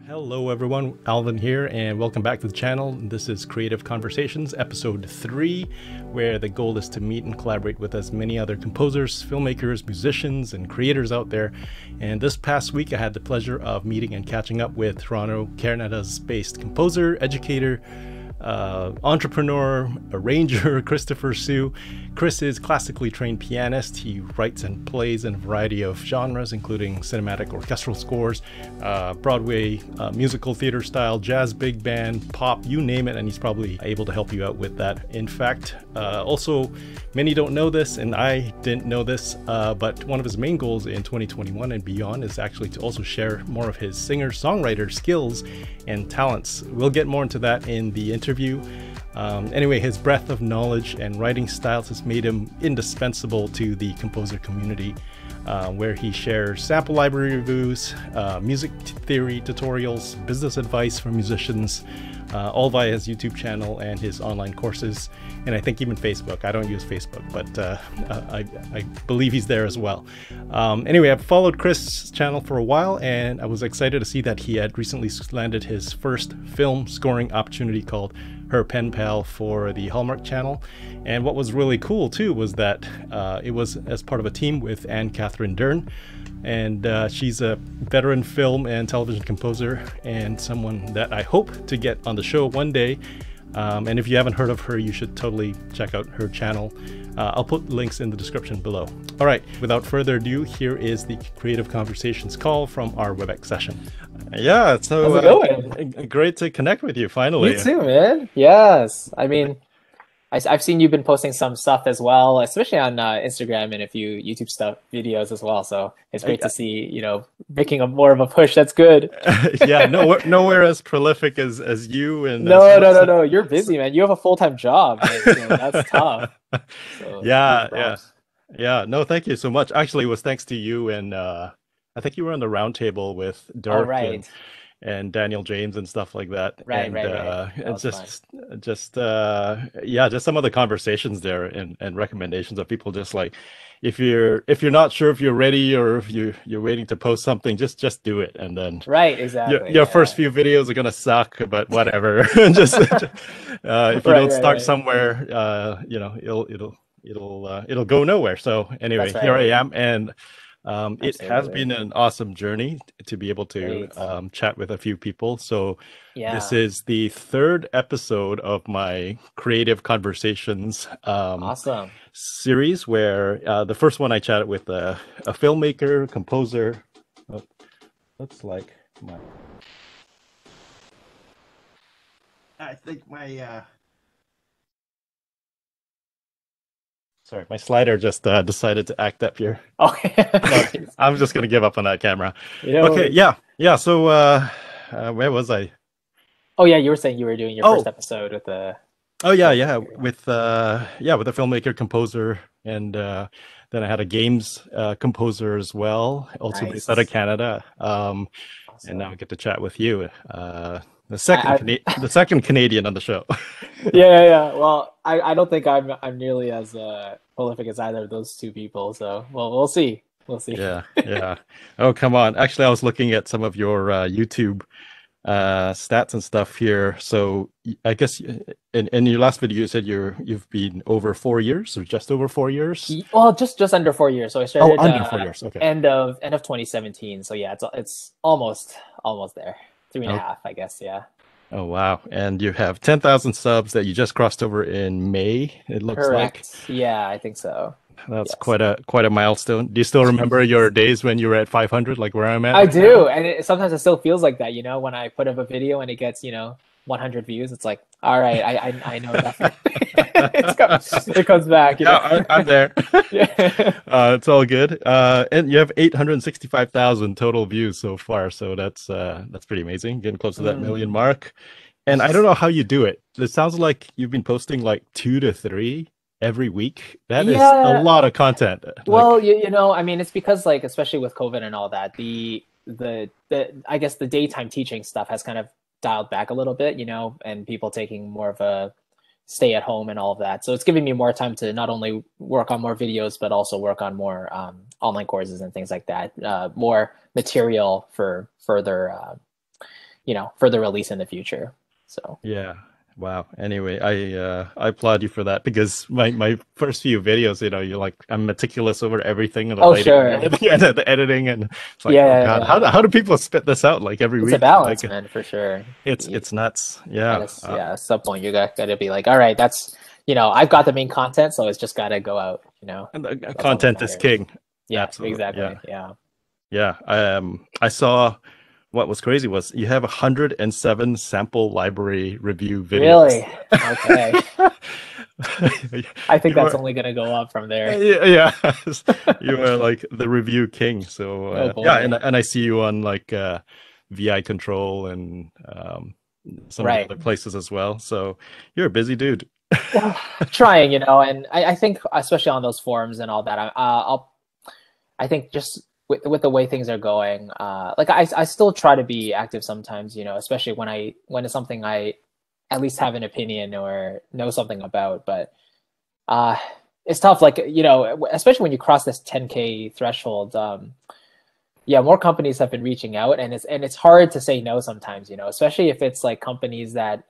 Hello everyone, Alvin here, and welcome back to the channel. This is Creative Conversations, episode 3, where the goal is to meet and collaborate with as many other composers, filmmakers, musicians, and creators out there. And this past week, I had the pleasure of meeting and catching up with Toronto, Canada's based composer, educator, entrepreneur, arranger, Christopher Siu. Chris is classically trained pianist. He writes and plays in a variety of genres, including cinematic orchestral scores, Broadway, musical theater style, jazz, big band, pop, you name it, and he's probably able to help you out with that. In fact, also, many don't know this, and I didn't know this, but one of his main goals in 2021 and beyond is actually to also share more of his singer-songwriter skills and talents. We'll get more into that in the interview. Anyway, his breadth of knowledge and writing styles has made him indispensable to the composer community, where he shares sample library reviews, music theory tutorials, business advice for musicians, all via his YouTube channel and his online courses, and I think even Facebook. I don't use Facebook, but I believe he's there as well. Anyway, I've followed Chris' channel for a while, and I was excited to see that he had recently landed his first film scoring opportunity called Her Pen Pal for the Hallmark channel. And what was really cool too was that it was as part of a team with Anne-Kathrin Dern, and she's a veteran film and television composer and someone that I hope to get on the show one day. And if you haven't heard of her, you should totally check out her channel. I'll put links in the description below. All right, without further ado, here is the Creative Conversations call from our WebEx session. Yeah, so how's it going? Great to connect with you finally. You too, man. Yes. I mean, I've seen you've been posting some stuff as well, especially on Instagram and a few YouTube stuff videos as well. So it's great to see, making a more of a push. That's good. Yeah, nowhere as prolific as you. And no. You're busy, man. You have a full-time job. Man, so that's tough. So, yeah. No, thank you so much. Actually, it was thanks to you, and I think you were on the round table with Dern and Daniel James and stuff like that. Right. It's just some of the conversations there and recommendations of people just like, if you're not sure if you're ready or if you're waiting to post something, just do it. And then exactly. Your first few videos are gonna suck, but whatever. Just if you don't start somewhere, it'll go nowhere. So anyway, here I am, and it has been an awesome journey to be able to chat with a few people. So this is the 3rd episode of my Creative Conversations awesome series, where the first one I chatted with a filmmaker, composer. Oh, looks like I think my sorry, my slider just decided to act up here. Okay. I'm just gonna give up on that camera. Okay, yeah. So where was I? Oh yeah, you were saying you were doing your first episode with the. Oh yeah, with a filmmaker, composer, and then I had a games composer as well, also based out of Canada. Awesome. And now I get to chat with you. The second Canadian on the show. Yeah. Well, I don't think I'm nearly as prolific as either of those two people. So we'll see. Yeah. Oh, come on. Actually, I was looking at some of your YouTube stats and stuff here. So I guess in your last video you said you've been over 4 years, or just over 4 years. Well, just under 4 years. So I started under 4 years. Okay. End of 2017. So yeah, it's almost there. 3.5, I guess. Yeah. Oh wow! And you have 10,000 subs that you just crossed over in May. It looks Correct. Yeah, I think so. That's quite a milestone. Do you still remember your days when you were at 500, like where I'm at? I do, and sometimes it still feels like that. When I put up a video and it gets 100 views, it's like, all right, I know that. It comes back. I'm there. It's all good. And you have 865,000 total views so far, so that's pretty amazing. Getting close to that million mark. And I don't know how you do it. It sounds like you've been posting like 2 to 3 every week. That is a lot of content. Well, I mean, it's because, like, especially with COVID and all that, the I guess the daytime teaching stuff has kind of dialed back a little bit, and people taking more of a stay at home and all of that. So it's giving me more time to not only work on more videos, but also work on more online courses and things like that, more material for further further release in the future. So Yeah. Wow. Anyway, I applaud you for that because my first few videos, you're like I'm meticulous over everything and the oh lighting and sure, everything and the editing and it's like, yeah, oh yeah, God, yeah. how do people spit this out like every It's a week? Like balance, man, for sure. it's nuts. At Yeah. a, yeah, at some point you gotta be like, all right, that's I've got the main content, so it's just gotta go out. And the That's all that content is matters. king. Yeah, Absolutely. Yeah. exactly. Yeah. Yeah. I saw what was crazy was you have 107 sample library review videos. Really? Okay. I think You that's are, only gonna go up from there. yeah, yeah. You are like the review king. So Oh yeah, boy. and I see you on like VI Control and some of the Right. other places as well. So you're a busy dude. Well, trying, and I think especially on those forums and all that, I think just with the way things are going, like I still try to be active sometimes, especially when it's something I at least have an opinion or know something about. But uh, it's tough, like especially when you cross this 10K threshold. Yeah, more companies have been reaching out, and it's hard to say no sometimes, especially if it's like companies that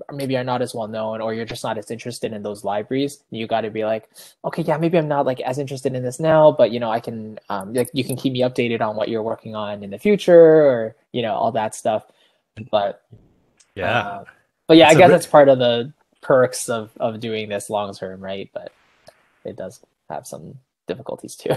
maybe are not as well known, or you're just not as interested in those libraries. You got to be like, okay, yeah, maybe I'm not like as interested in this now, but I can like you can keep me updated on what you're working on in the future, or all that stuff. But Yeah, yeah, I it's a guess it's part of the perks of doing this long term, right? But it does have some difficulties too.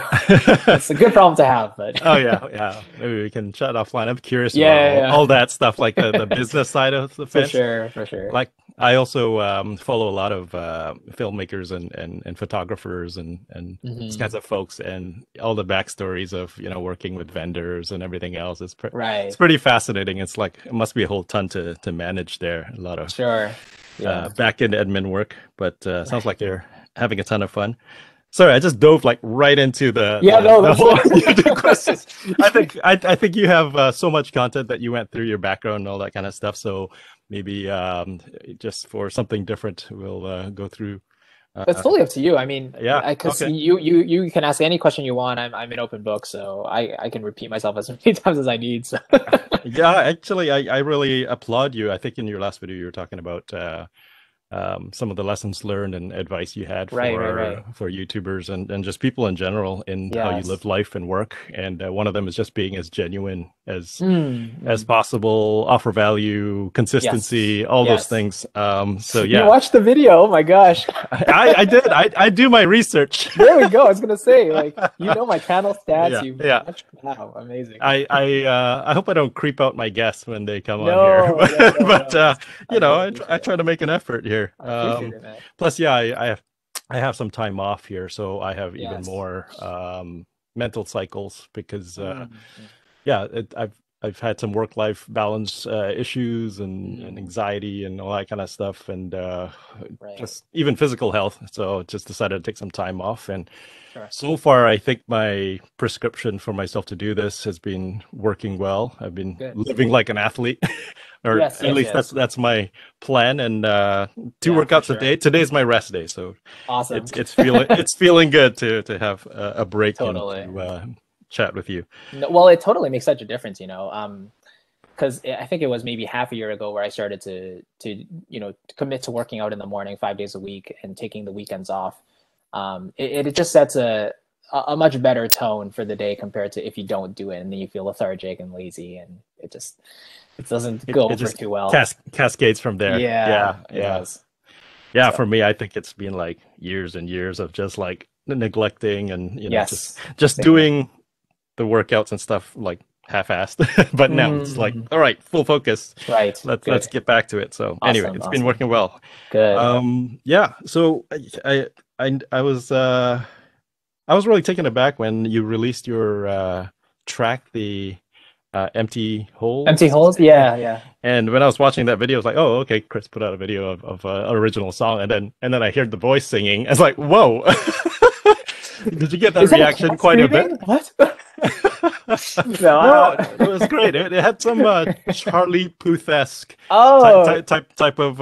It's a good problem to have, but Oh yeah, yeah. Maybe we can chat offline. I'm curious about yeah, all yeah. that stuff, like the business side of the For fence. sure, for sure. Like I also follow a lot of filmmakers and photographers and these kinds Hmm. of folks and all the backstories of working with vendors and everything else. It's Right. pretty fascinating. It's like it must be a whole ton to manage there. A lot of Sure. Yeah. back end admin work, but sounds Right. like you're having a ton of fun. Sorry, I just dove like right into the Yeah, the, no, the that's whole YouTube questions. I good. think I think you have so much content that you went through your background and all that kind of stuff. So maybe just for something different, we'll go through. It's Uh, totally up to you. I mean, yeah. because Okay. you can ask any question you want. I'm an open book, so I can repeat myself as many times as I need. So Yeah. Actually, I really applaud you. I think in your last video you were talking about some of the lessons learned and advice you had right, right, right. for YouTubers and just people in general in how you live Yes. life and work. And one of them is just being as genuine Mm, as mm. possible, offer value, Yes. consistency, all those Yes. things. So You yeah, watched the video. Oh my gosh. I did. I do my research. There we go. I was gonna say, like, my channel stats. Yeah, You yeah. watched. Wow, amazing. I hope I don't creep out my guests when they come on here, No, no, no, but no. I can I appreciate it. try to make an effort here. I appreciate it, man. Plus, yeah, I have some time off here, so I have even Yes. more mental cycles because Mm, mm. yeah, I've had some work life balance issues and Mm, anxiety and all that kind of stuff, and right. just even physical health. So just decided to take some time off, and Sure. so far, I think my prescription for myself to do this has been working well. I've been Good. living like an athlete, or Yes, at yes, least yes. that's my plan. And two Yeah, for workouts a sure. day. Today's my rest day, so Awesome. it's feeling good to have a break and Totally. to chat with you. No, well, it totally makes such a difference, because I think it was maybe half a year ago where I started to commit to working out in the morning 5 days a week and taking the weekends off. It just sets a much better tone for the day compared to if you don't do it and then you feel lethargic and lazy, and it doesn't go It over just too well. cascades from there. Yeah, Yeah, it yeah, does. yeah. So For me, I think it's been like years and years of just like neglecting and yes, just same here. doing the workouts and stuff like half-assed. But now it's like, Mm, all right, full focus. right. Let's Good. get back to it. So anyway, Awesome. it's been Awesome. working well. Good. Yeah. So I was really taken aback when you released your track, the empty Empty holes. holes? Yeah, yeah. And when I was watching that video, I was like, "Oh, okay." Chris put out a video of an original song, and then I heard the voice singing. I was like, "Whoa!" Did you get that Is that a reaction cat quite a screaming? bit? What? No. No, it was great. It had some Charlie Puth-esque Oh, type of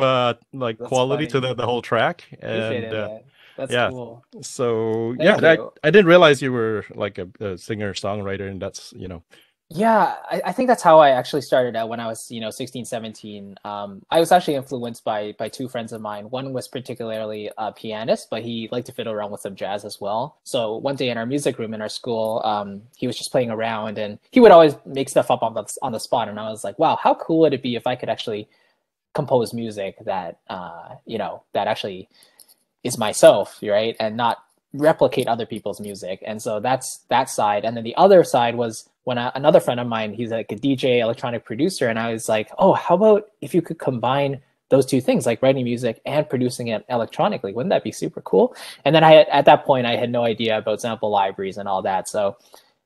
like that's quality to funny. the whole track, Appreciate and it, man. That's yeah. cool. So yeah, Thank you. I didn't realize you were like a singer songwriter, and that's Yeah, I think that's how I actually started out when I was, 16, 17. I was actually influenced by two friends of mine. One was particularly a pianist, but he liked to fiddle around with some jazz as well. So one day in our music room in our school, he was just playing around, and he would always make stuff up on the spot. And I was like, wow, how cool would it be if I could actually compose music that, that actually is myself, right? And not replicate other people's music. And so that's that side. And then the other side was when another friend of mine, he's like a DJ, electronic producer. And I was like, oh, how about if you could combine those two things, like writing music and producing it electronically? Wouldn't that be super cool? And then at that point, I had no idea about sample libraries and all that. So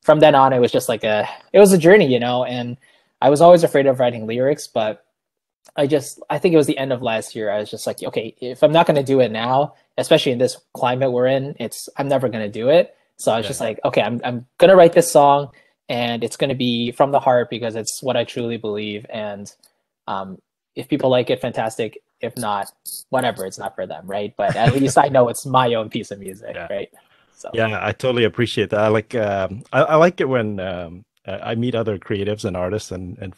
from then on, it was just like it was a journey, and I was always afraid of writing lyrics, but I think it was the end of last year. I was just like, okay, if I'm not going to do it now, especially in this climate we're in, I'm never going to do it. So I was just like, okay, I'm going to write this song, and it's going to be from the heart because it's what I truly believe. And if people like it, fantastic. If not, whatever, it's not for them, right? But at least I know it's my own piece of music, right? So Yeah, I totally appreciate that. I like it when I meet other creatives and artists, and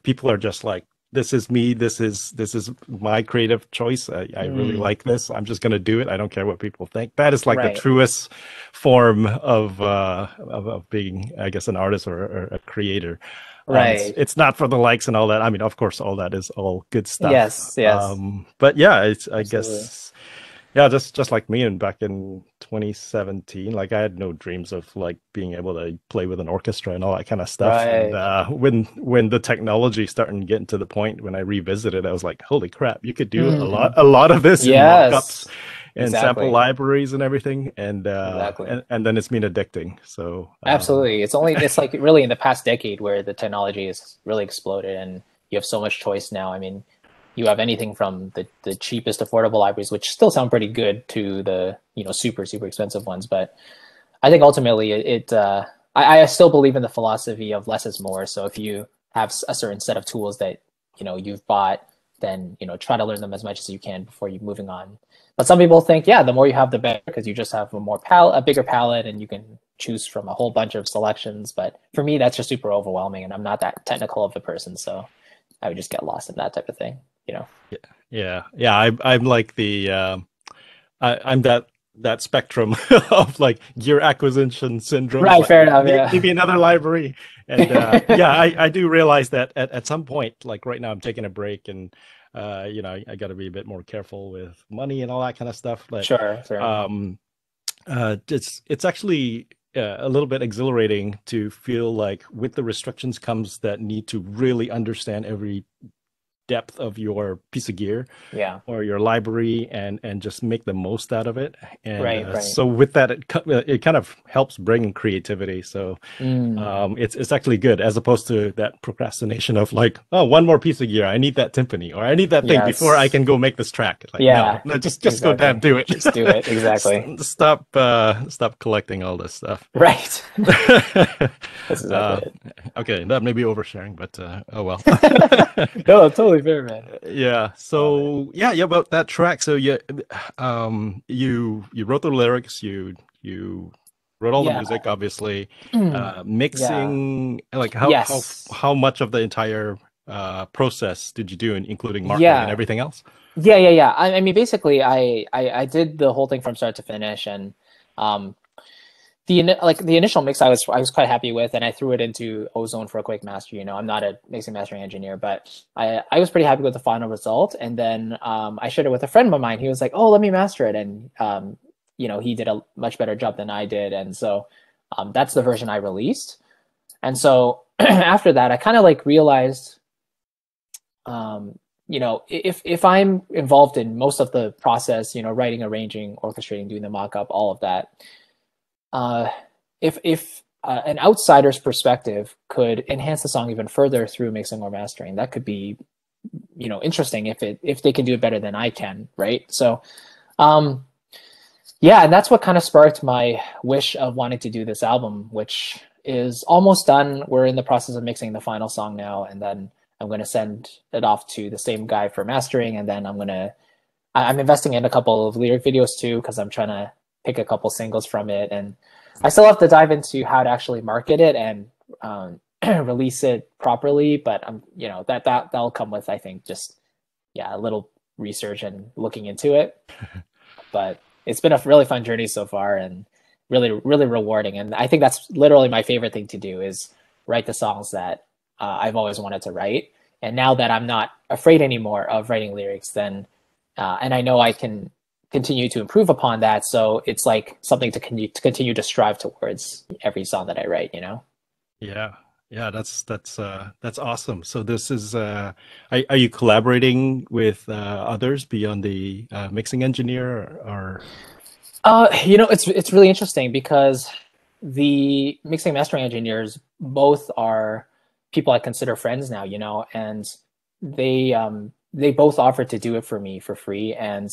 people are just like, this is me, this is my creative choice. I really like this. I'm just gonna do it. I don't care what people think. That is like the truest form of being, I guess, an artist or a creator. Right. It's not for the likes and all that. I mean, of course, all that is all good stuff. Yes. But yeah, I Absolutely. guess, yeah, just like me, and back in 2017, like I had no dreams of like being able to play with an orchestra and all that kind of stuff. And Right. when the technology started getting to the point when I revisited, I was like, holy crap, you could do Mm. a lot of this in mockups Yes. and sample Exactly. libraries and everything. Exactly. And then it's been addicting. So Absolutely. It's like really in the past decade where the technology has really exploded and you have so much choice now. I mean, you have anything from the cheapest affordable libraries, which still sound pretty good, to the, super, super expensive ones. But I think ultimately I still believe in the philosophy of less is more. So if you have a certain set of tools that, you've bought, then, try to learn them as much as you can before you moving on. But some people think, yeah, the more you have, the better, because you just have a bigger palette, and you can choose from a whole bunch of selections. But for me, that's just super overwhelming, and I'm not that technical of a person, so I would just get lost in that type of thing. yeah. I'm like I'm that spectrum of like gear acquisition syndrome. Right, Like fair enough. Yeah. maybe another library. And yeah, I do realize that at some point, like right now, I'm taking a break, and I got to be a bit more careful with money and all that kind of stuff. But Sure. um, it's actually a little bit exhilarating to feel like with the restrictions comes that need to really understand every depth of your piece of gear Yeah. or your library, and just make the most out of it. And Right. so with that, it kind of helps bring creativity. So Mm. it's actually good, as opposed to that procrastination of like, oh, one more piece of gear, I need that timpani, or I need that thing before I Yes. can go make this track. Like, no, Yeah. no, just go down, Exactly. do it. Just do it. Exactly. Stop collecting all this stuff. Right. That's exactly uh, okay, that may be oversharing, but oh well. it. No, totally fair, man. Yeah. Oh man. So yeah, about that track. So yeah, you wrote the lyrics, you wrote all the Yeah. music, obviously. Yeah. Mixing, like Yes. how much of the entire process did you do, including marking and Yeah. everything else? Yeah. I mean, basically, I did the whole thing from start to finish, and um, the initial mix I was quite happy with, and I threw it into Ozone for a quick master. I'm not a mixing mastering engineer, but I was pretty happy with the final result. And then I shared it with a friend of mine. He was like, "Oh, let me master it," and he did a much better job than I did, and so that's the version I released. And so after that, I kind of like realized, if I'm involved in most of the process, writing, arranging, orchestrating, doing the mock-up, all of that, uh, if an outsider's perspective could enhance the song even further through mixing or mastering, that could be, interesting if they can do it better than I can, right? So, um, yeah, and that's what kind of sparked my wish of wanting to do this album, which is almost done. We're in the process of mixing the final song now, and then I'm going to send it off to the same guy for mastering, and then I'm investing in a couple of lyric videos too, because I'm trying to pick a couple singles from it, and I still have to dive into how to actually market it and release it properly, but that'll come with, I think, just a little research and looking into it. But it's been a really fun journey so far, and really, really rewarding. And I think that's literally my favorite thing to do, is write the songs that I've always wanted to write. And now that I'm not afraid anymore of writing lyrics, then and I know I can continue to improve upon that. So it's like something to continue to strive towards every song that I write, you know? Yeah. Yeah, that's awesome. So this is are you collaborating with others beyond the mixing engineer, or? It's really interesting because the mixing mastering engineers both are people I consider friends now, you know, and they both offered to do it for me for free, and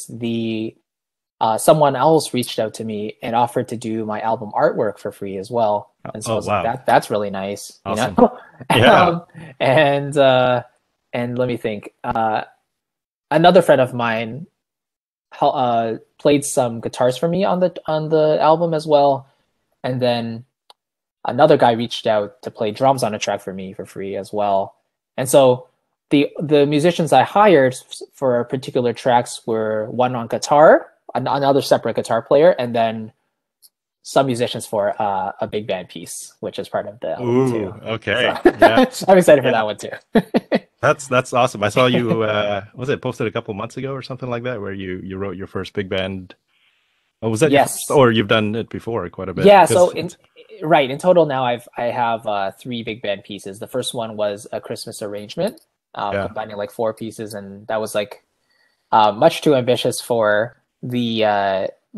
someone else reached out to me and offered to do my album artwork for free as well. And so I was like, that's really nice. Awesome. You know? Yeah. And let me think. Another friend of mine played some guitars for me on the album as well. And then another guy reached out to play drums on a track for me for free as well. And so the musicians I hired for particular tracks were one on guitar, another separate guitar player, and then some musicians for a big band piece, which is part of the album too. Okay. So, Yeah. I'm excited for that one too. That's awesome. I saw you was it posted a couple months ago or something like that, where you wrote your first big band. Oh, was that your first, or you've done it before quite a bit? Yeah, so in total now I have 3 big band pieces. The first one was a Christmas arrangement, combining like 4 pieces, and that was like much too ambitious for the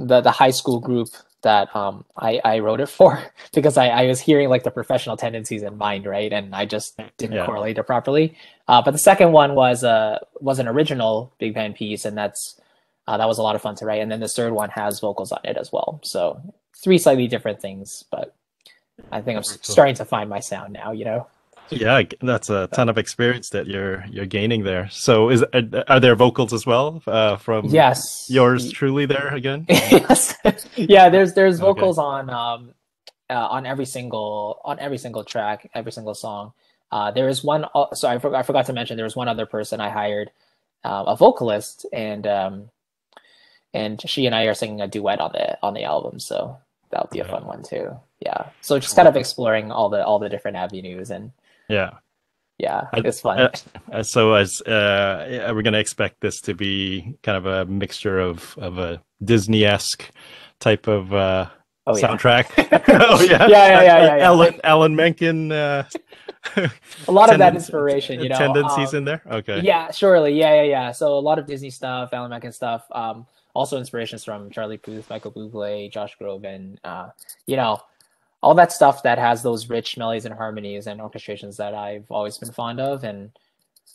high school group that I wrote it for, because I was hearing like the professional tendencies in mind, right? And I just didn't correlate it properly. But the second one was an original big band piece, and that was a lot of fun to write. And then the third one has vocals on it as well. So 3 slightly different things, but I think I'm starting to find my sound now, you know? Yeah, that's a ton of experience that you're gaining there. So are there vocals as well from yours truly there again? Yes. Yeah, there's vocals on every single track, every single song. There is one. So I forgot to mention there was one other person I hired, a vocalist, and she and I are singing a duet on the album. So that'll be a fun one too. Yeah. So just kind of exploring all the different avenues, and it's fun. So are we going to expect this to be kind of a mixture of a Disney-esque type of soundtrack? Oh yeah. Alan Menken. A lot of that inspiration, you know, tendencies in there. Okay. Yeah, surely. Yeah. So a lot of Disney stuff, Alan Menken stuff. Also inspirations from Charlie Puth, Michael Buble, Josh Groban. You know, all that stuff that has those rich melodies and harmonies and orchestrations that I've always been fond of. And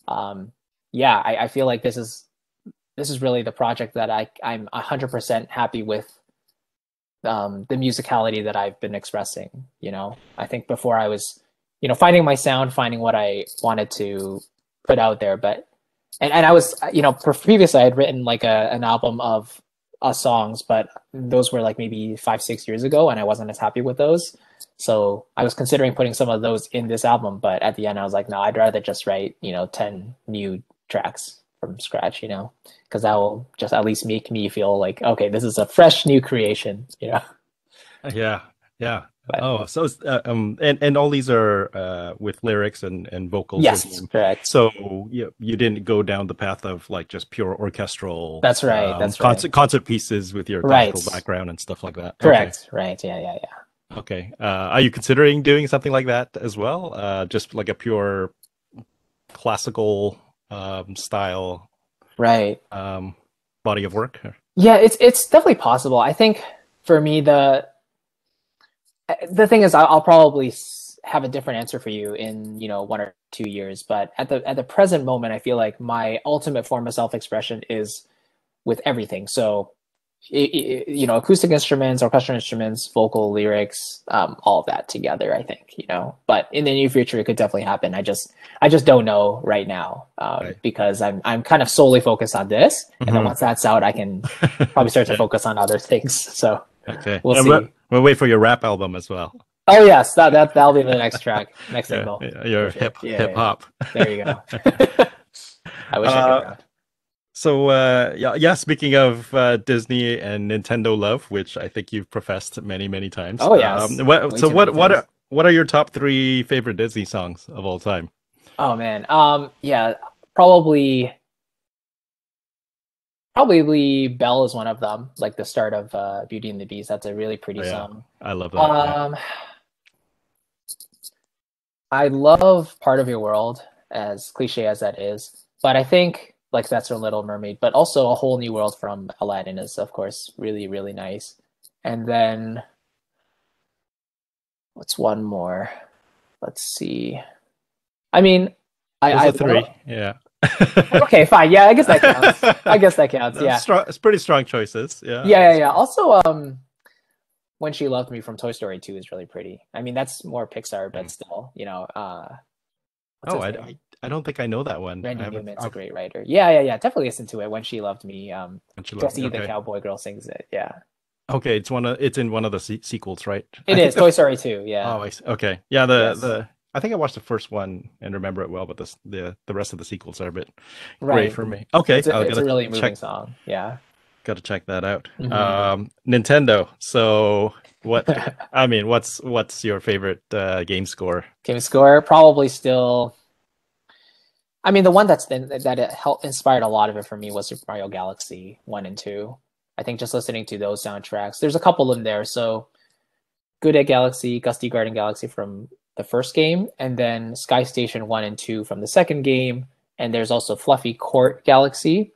I feel like this is really the project that I'm 100% happy with. The musicality that I've been expressing, you know. I think before I was, you know, finding my sound, finding what I wanted to put out there, but and I was, you know, previously I had written like an album of songs, but those were like maybe 5-6 years ago, and I wasn't as happy with those. So I was considering putting some of those in this album, but at the end I was like, no, I'd rather just write, you know, 10 new tracks from scratch, you know, because that will just at least make me feel like, okay, this is a fresh new creation, you know. Yeah. But, so and all these are with lyrics and vocals. Yes, correct. So you didn't go down the path of like just pure orchestral. That's right. Concert pieces with your classical background and stuff like that. Correct. Okay. Right. Yeah. Okay. Are you considering doing something like that as well? Just like a pure classical style, right? Body of work. Yeah, it's definitely possible. I think for me the thing is, I'll probably have a different answer for you in, you know, 1 or 2 years. But at the present moment, I feel like my ultimate form of self-expression is with everything. So, you know, acoustic instruments, orchestral instruments, vocal, lyrics, all of that together, I think, you know. But in the near future, it could definitely happen. I just don't know right now, because I'm kind of solely focused on this. And then once that's out, I can probably start to focus on other things. So okay, we'll see. We'll wait for your rap album as well. Oh yes, that'll be the next track, next Yeah, single yeah, for your sure. hip Yeah. hop. There you go. I wish I could Uh, rap. so yeah, speaking of Disney and Nintendo love, which I think you've professed many, many times. Oh yes, way So too many times. what are your top three favorite Disney songs of all time? Oh man. Yeah, probably probably Belle is one of them. Like the start of Beauty and the Beast. That's a really Oh pretty yeah, song. I love that. Yeah. Um, I love Part of Your World, as cliche as that is, but I think like that's from Little Mermaid, but also A Whole New World from Aladdin is of course really, really nice. And then what's one more? Let's see. I mean, Those I are love. three. Yeah. Okay, fine. Yeah, I guess that counts. I guess that counts. That's Yeah. strong. It's pretty strong choices. Yeah. Yeah, yeah, yeah. Also, When She Loved Me from Toy Story 2 is really pretty. I mean, that's more Pixar, but still, what's Oh, his name? I don't think I know that one. I Randy haven't. Newman's a great writer. Yeah, yeah, yeah. Definitely listen to it. When She Loved Me. Don't you love me? Jessie the Okay. Cowboy Girl sings it. Yeah. Okay, it's in one of the sequels, right? I It think is Toy Story 2. oh, Yeah. I see. Okay. Yeah, Yes. I think I watched the first one and remember it well, but the rest of the sequels are a bit gray Right. for me. Okay, I'll It's a gotta really moving check song. Yeah. check that out. Hmm. Nintendo. So what I mean, what's your favorite game score? Game score probably still. I mean, the one that it helped inspired a lot of it for me was Super Mario Galaxy 1 and 2. I think just listening to those soundtracks, there's a couple in there. So Good Egg Galaxy, Gusty Garden Galaxy from the first game, and then Sky Station 1 and 2 from the second game. And there's also Fluffy Court Galaxy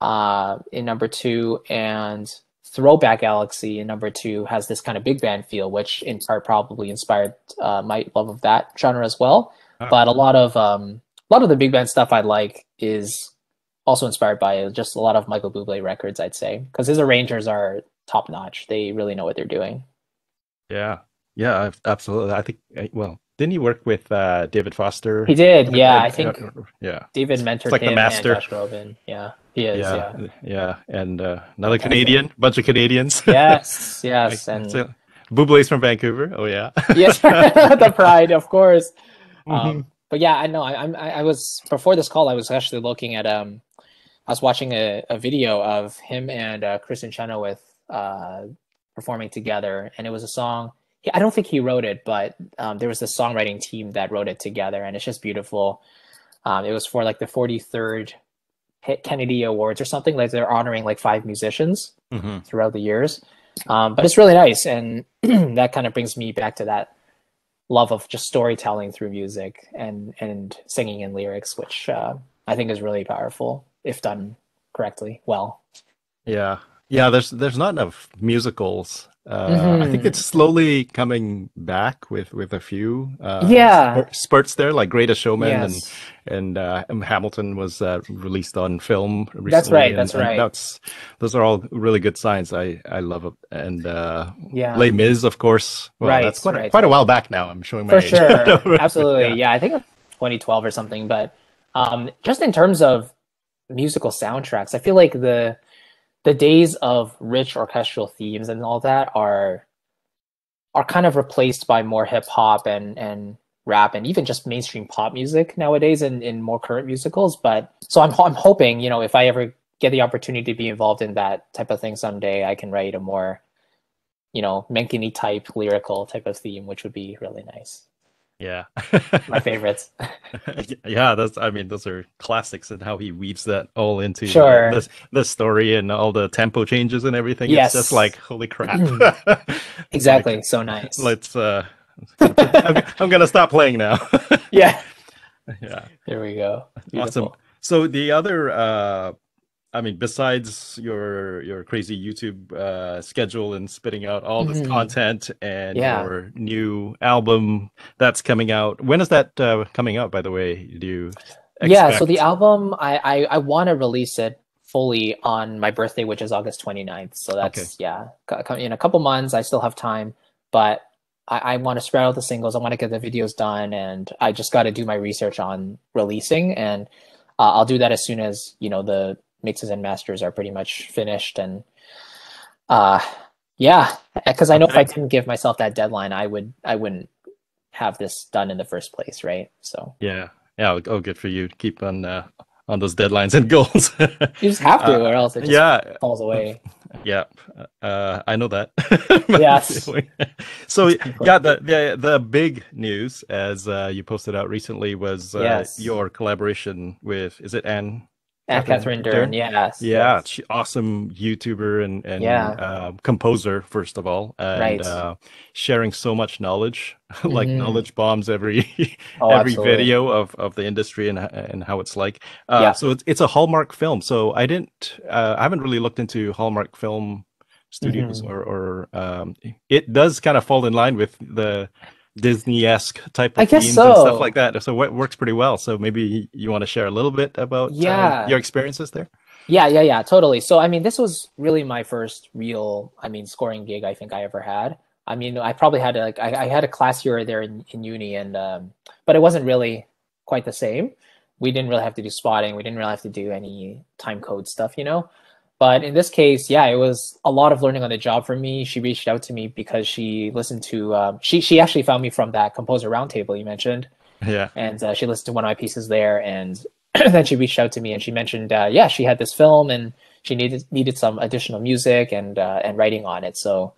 in number 2, and Throwback Galaxy in number 2 has this kind of big band feel, which in part probably inspired my love of that genre as well. Oh, But a lot of the big band stuff I like is also inspired by just a lot of Michael Bublé records, I'd say, because his arrangers are top notch. They really know what they're doing. yeah. Yeah, absolutely. I think well, didn't he work with David He Foster? did, yeah. I think Yeah. David It's mentored like the him and master. Josh Groban. Yeah, he is. Yeah, Yeah, yeah, and another fantastic. Canadian, bunch of Canadians. Yes, yes, That's and it. Bublé's from Vancouver. Oh yeah. yes, the pride, of course. Hmm. But yeah, I know. I was before this call. I was actually looking at I was watching a video of him and Kristen Chenoweth performing together, and it was a song. I don't think he wrote it, but there was a songwriting team that wrote it together, and it's just beautiful. It was for like the 43rd Kennedy Awards or something. Like they're honoring like 5 musicians Hmm. throughout the years. But it's really nice, and that kind of brings me back to that love of just storytelling through music and singing and lyrics, which I think is really powerful if done correctly. Well, Yeah. Yeah, there's not enough musicals. I think it's hmm slowly coming back with a few yeah, spurts there, like Greatest Showman yes, and Hamilton was released on film that's recently, right, that's and right. that's those are all really good signs. I love it. And Yeah, Les Mis, of course. Well, right, that's right, quite a right. while back now. I'm showing my For age. sure, But absolutely. yeah. Yeah, I think it was 2012 or something. But just in terms of musical soundtracks, I feel like the days of rich orchestral themes and all that are kind of replaced by more hip hop and rap and even just mainstream pop music nowadays in more current musicals. But so I'm hoping, if I ever get the opportunity to be involved in that type of thing someday, I can write a more, Menkini type lyrical type of theme, which would be really nice. Yeah. My favorites. Yeah, that's I mean those are classics and how he weaves that all into Sure. the story and all the tempo changes and everything. It's just Yes. like holy crap. It's like Exactly. So nice. let's I'm gonna stop playing now. Yeah. Yeah, There we go. awesome. Beautiful. So the other I mean, besides your crazy YouTube schedule and spitting out all this Mhm. content and Yeah. your new album that's coming out, when is that coming out, by the way? Do you Yeah, so the expect? album, I want to release it fully on my birthday, which is August 29th. So Okay. that's, yeah, in a couple months, I still have time, but I want to spread out the singles. I want to get the videos done, and I just got to do my research on releasing, and I'll do that as soon as, the mixes and masters are pretty much finished. And uh, Yeah, because I know if I Okay. didn't give myself that deadline, I wouldn't have this done in the first place, right? So Yeah. Yeah. Oh, good for you. Keep on those deadlines and goals. you just have to, or uh, else it just yeah. falls away. Yeah. I know that. Yes, So exactly. yeah, the big news, as you posted out recently, was Yes. your collaboration with, is it Anne Catherine Anne-Kathrin Dern. Dern? Yes, Yeah, yes. she awesome YouTuber and Yeah, composer first of all, and right. sharing so much knowledge, like Hmm. knowledge bombs every Oh, every absolutely. video of the industry and how it's like. Yeah. So it's a Hallmark film. So I haven't really looked into Hallmark film studios, Hmm. or it does kind of fall in line with the Disney-esque type I of guess themes and stuff like so. that. So it works pretty well. So maybe you want to share a little bit about your Yeah. experiences there? Yeah, totally. So, I mean, this was really my first real, I mean, scoring gig I think I ever had. I mean, I probably had like I had a class here or there in uni, and but it wasn't really quite the same. We didn't really have to do spotting. We didn't really have to do any time code stuff, you know. But in this case, yeah, it was a lot of learning on the job for me. She reached out to me because she listened to she actually found me from that composer roundtable you mentioned, Yeah. and she listened to one of my pieces there, and then she reached out to me and she mentioned yeah, she had this film and she needed some additional music and writing on it. So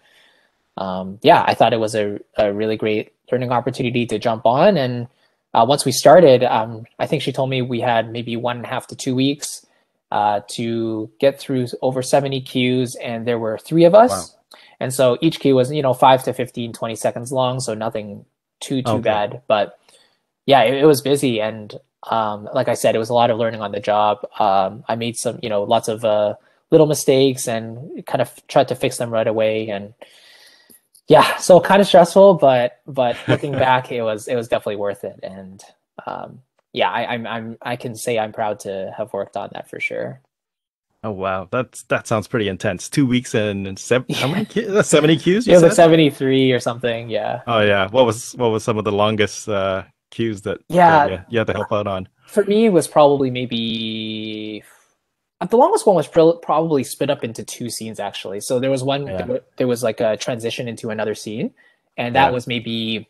yeah, I thought it was a really great learning opportunity to jump on. And once we started, I think she told me we had maybe 1.5 to 2 weeks to get through over 70 cues, and there were three of Wow. us. And so each cue was, 5 to 15, 20 seconds long, so nothing too Okay. bad. But yeah, it was busy, and like I said, it was a lot of learning on the job. I made some, lots of little mistakes and kind of tried to fix them right away. And yeah, so kind of stressful, but looking back, it was definitely worth it. And yeah, I can say I'm proud to have worked on that for sure. Oh wow, that sounds pretty intense. 2 weeks and how Yeah, many cues? 70 cues it you was like said? 73 or something. Yeah, Oh yeah. What was some of the longest cues that yeah. you had to help out on? For me, it was probably maybe the longest one was probably split up into two scenes actually. So there was one Yeah. there was like a transition into another scene, and that Yeah. was maybe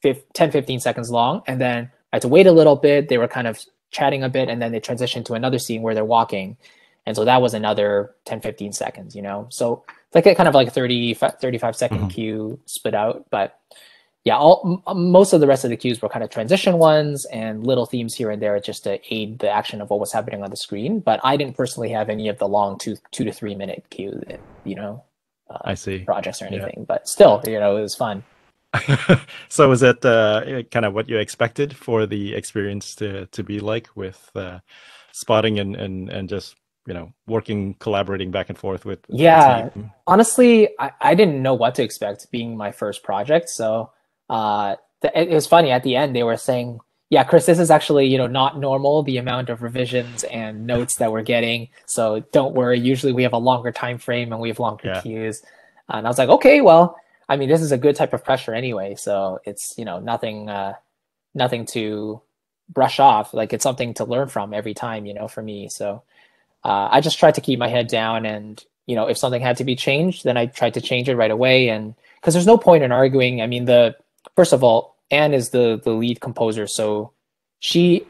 10, 15 seconds long. And then I had to wait a little bit. They were kind of chatting a bit, and then they transitioned to another scene where they're walking. And so that was another 10, 15 seconds, So it's like a kind of like 30, 35-second Mhm. cue split out. But yeah, most of the rest of the cues were kind of transition ones and little themes here and there just to aid the action of what was happening on the screen. But I didn't personally have any of the long 2 to 3 minute cue, I see. projects or Yeah. anything. But still, it was fun. So was it kind of what you expected for the experience to be like with spotting and just, working, collaborating back and forth with the Yeah, team? honestly, I didn't know what to expect being my first project. So it was funny at the end they were saying, "Yeah, Chris, this is actually not normal the amount of revisions and notes that we're getting. So don't worry. Usually we have a longer time frame and we have longer Yeah. queues." And I was like, "Okay, well, I mean, this is a good type of pressure anyway. So it's nothing to brush off. Like it's something to learn from every time, for me. So." I just tried to keep my head down, and if something had to be changed, then I tried to change it right away. And because there's no point in arguing. I mean, the first of all, Anne is the lead composer, so she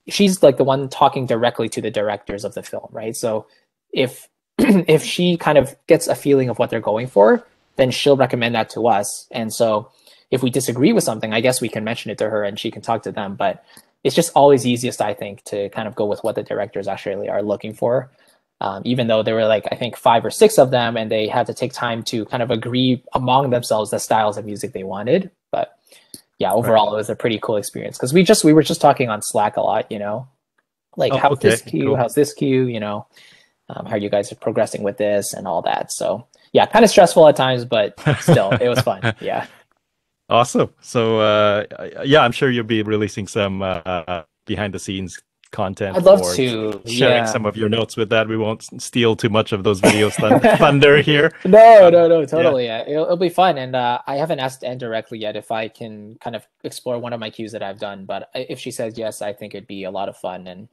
she's like the one talking directly to the directors of the film, right? So if if she kind of gets a feeling of what they're going for, then she'll recommend that to us. And so if we disagree with something, I guess we can mention it to her and she can talk to them. But it's just always easiest, I think, to kind of go with what the directors actually are looking for. Even though there were like, I think, 5 or 6 of them, and they had to take time to kind of agree among themselves the styles of music they wanted. But yeah, Right. overall, it was a pretty cool experience because we were just talking on Slack a lot, like Oh, how's this okay. queue, Cool. how's this queue, how you guys are progressing with this and all that. So yeah, kind of stressful at times, but still, it was fun. Yeah, Awesome. So, yeah, I'm sure you'll be releasing some behind the scenes I'd content love or to. sharing Yeah. some of your notes with that. We won't steal too much of those videos thunder here. No, Uh, no, no, yeah. totally. Yeah. It'll be fun. And I haven't asked Anne directly yet if I can kind of explore one of my cues that I've done. But if she says yes, I think it'd be a lot of fun. And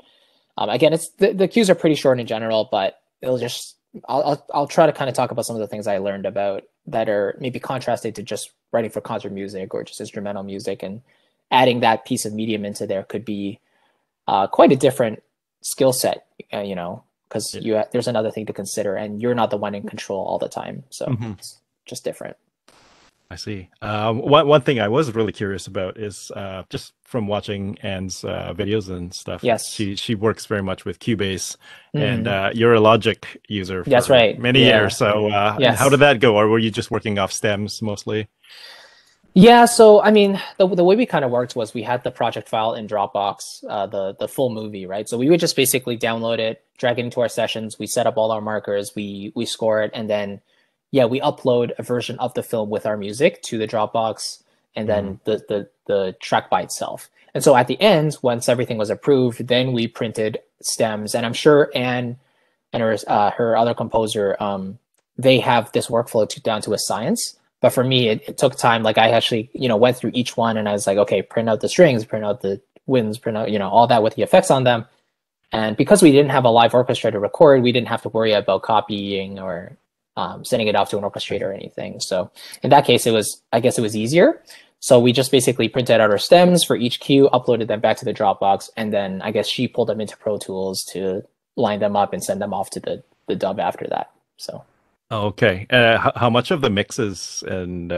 again, it's the cues are pretty short in general, but it'll just I'll try to kind of talk about some of the things I learned about that are maybe contrasted to just writing for concert music or just instrumental music, and adding that piece of medium into there could be quite a different skill set, you know, because there's another thing to consider, and you're not the one in control all the time, so it's just different. I see. One thing I was really curious about is just from watching Anne's videos and stuff. Yes. She works very much with Cubase, and you're a Logic user for That's right. many years. So Yes. how did that go? Or were you just working off stems mostly? Yeah, so I mean, the way we kind of worked was we had the project file in Dropbox, the full movie, right? So we would just basically download it, drag it into our sessions, we set up all our markers, we score it, and then we upload a version of the film with our music to the Dropbox, and then the track by itself. And so at the end, once everything was approved, then we printed stems. And I'm sure Anne and her other composer, they have this workflow down to a science. But for me, it took time. Like I actually, went through each one, and I was like, okay, print out the strings, print out the winds, print out, all that with the effects on them. And because we didn't have a live orchestrator to record, we didn't have to worry about copying or sending it off to an orchestrator or anything. So in that case, I guess it was easier. So we just basically printed out our stems for each cue, uploaded them back to the Dropbox, and then I guess she pulled them into Pro Tools to line them up and send them off to the dub after that. So. Okay. How much of the mixes and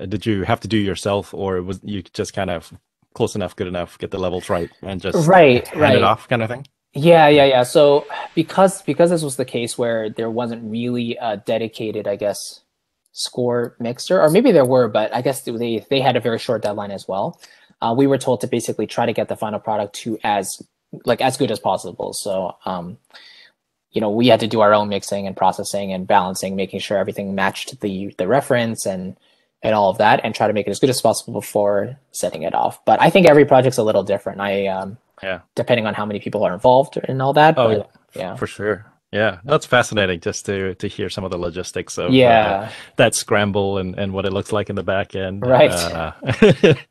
did you have to do yourself, or was you just kind of close enough, good enough, get the levels right, and just hand it off kind of thing? Yeah. So because this was the case where there wasn't really a dedicated, I guess, score mixer, or maybe there were, but I guess they had a very short deadline as well. We were told to basically try to get the final product to as good as possible. So we had to do our own mixing and processing and balancing, making sure everything matched the reference and all of that, and try to make it as good as possible before setting it off. But I think every project's a little different. Depending on how many people are involved and all that. Oh, but, yeah, for sure. Yeah, that's fascinating just to hear some of the logistics of that scramble and what it looks like in the back end. Right.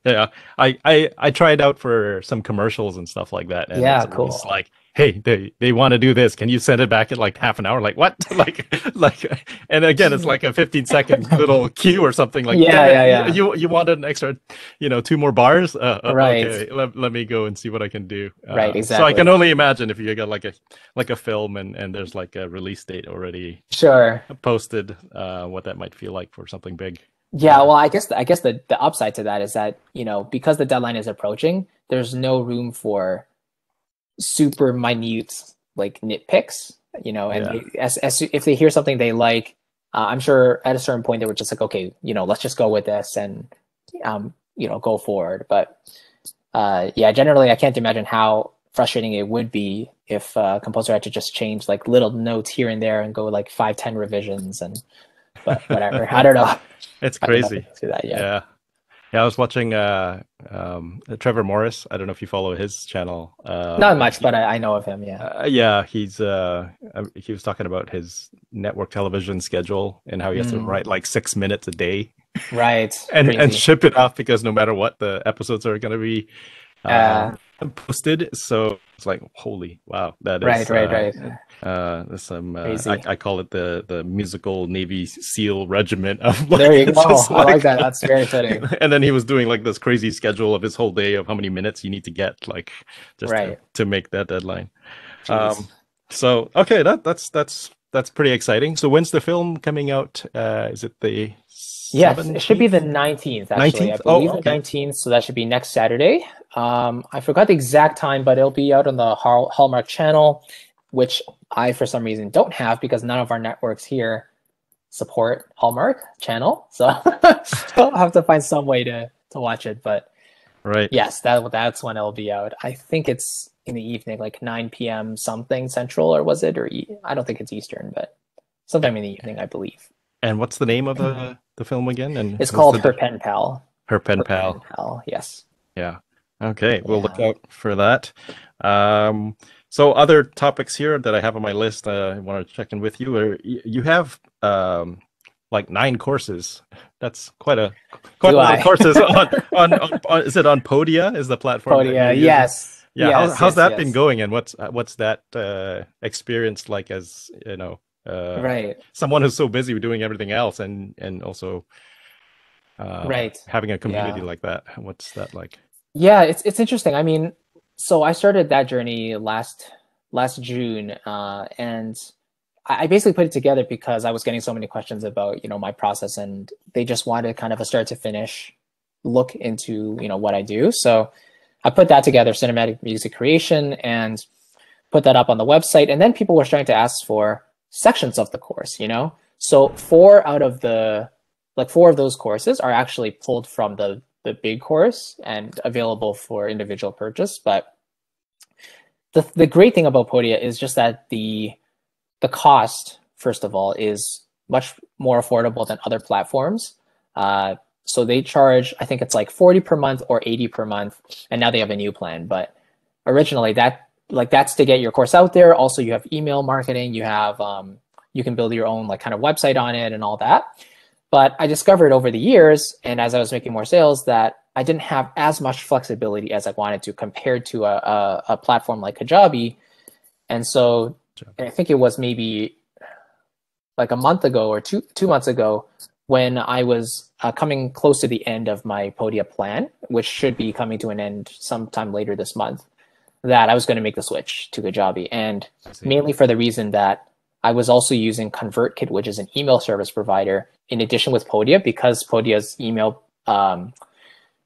Yeah, I tried out for some commercials and stuff like that. And cool. It's like, hey, they want to do this. Can you send it back in like half an hour? Like what? like, and again, it's like a 15-second little cue or something. Like You wanted an extra, 2 more bars? Right. Okay, let me go and see what I can do. Right. Exactly. So I can only imagine if you got like a film and there's like a release date already posted, what that might feel like for something big. Yeah. Well, I guess the upside to that is that because the deadline is approaching, there's no room for super minute like nitpicks, and if they hear something they like, I'm sure at a certain point they were just like, okay, let's just go with this and go forward. But generally I can't imagine how frustrating it would be if a composer had to just change like little notes here and there and go like 5-10 revisions, but whatever. I don't know. It's crazy. Do that, yeah. Yeah, I was watching Trevor Morris. I don't know if you follow his channel. Not much, but I know of him. Yeah. He was talking about his network television schedule and how he has to write like 6 minutes a day, right? and ship it off, because no matter what, the episodes are going to be posted. So it's like, holy wow, that is right. Some I call it the musical Navy SEAL regiment of there you go. I like that. That's very fitting. And then he was doing like this crazy schedule of his whole day of how many minutes you need to get, like just to make that deadline. So okay, that's pretty exciting. So when's the film coming out? Is it the 17th? It should be the 19th, actually. 19th? I believe the 19th, so that should be next Saturday. I forgot the exact time, but it'll be out on the Hallmark channel, which I, for some reason, don't have because none of our networks here support Hallmark channel. So I'll have to find some way to watch it. But yes, that's when it'll be out. I think it's in the evening, like 9 p.m. something Central, or was it? Or I don't think it's Eastern, but sometime in the evening, I believe. And what's the name of the film again? And it's called Her Pen Pal. Her Pen Pal. Yes. Yeah. Okay, we'll look out for that. So other topics here that I have on my list, I want to check in with you. You have like 9 courses. That's quite a lot of courses on is it on Podia? Is the platform? Podia, yes. Yeah, Yes, how's yes, that been yes. going, and what's that experience like as, Right, someone who's so busy with doing everything else and also right. having a community Yeah. like that? What's that like? Yeah, it's interesting. I mean, so I started that journey last June, and I basically put it together because I was getting so many questions about, my process, and they just wanted kind of a start to finish look into, what I do. So I put that together, cinematic music creation, and put that up on the website. And then people were starting to ask for sections of the course. So four of those courses are actually pulled from the big course and available for individual purchase. But the great thing about Podia is just that the cost, first of all, is much more affordable than other platforms. So they charge, I think it's like 40 per month or 80 per month, and now they have a new plan. But originally that's to get your course out there. Also, you have email marketing, you can build your own like kind of website on it and all that. But I discovered over the years, and as I was making more sales, that I didn't have as much flexibility as I wanted to compared to a platform like Kajabi. And so I think it was maybe like a month ago or two months ago when I was coming close to the end of my Podia plan, which should be coming to an end sometime later this month, that I was going to make the switch to Kajabi. And I see. mainly for the reason that I was also using ConvertKit, which is an email service provider, in addition with Podia, because Podia's email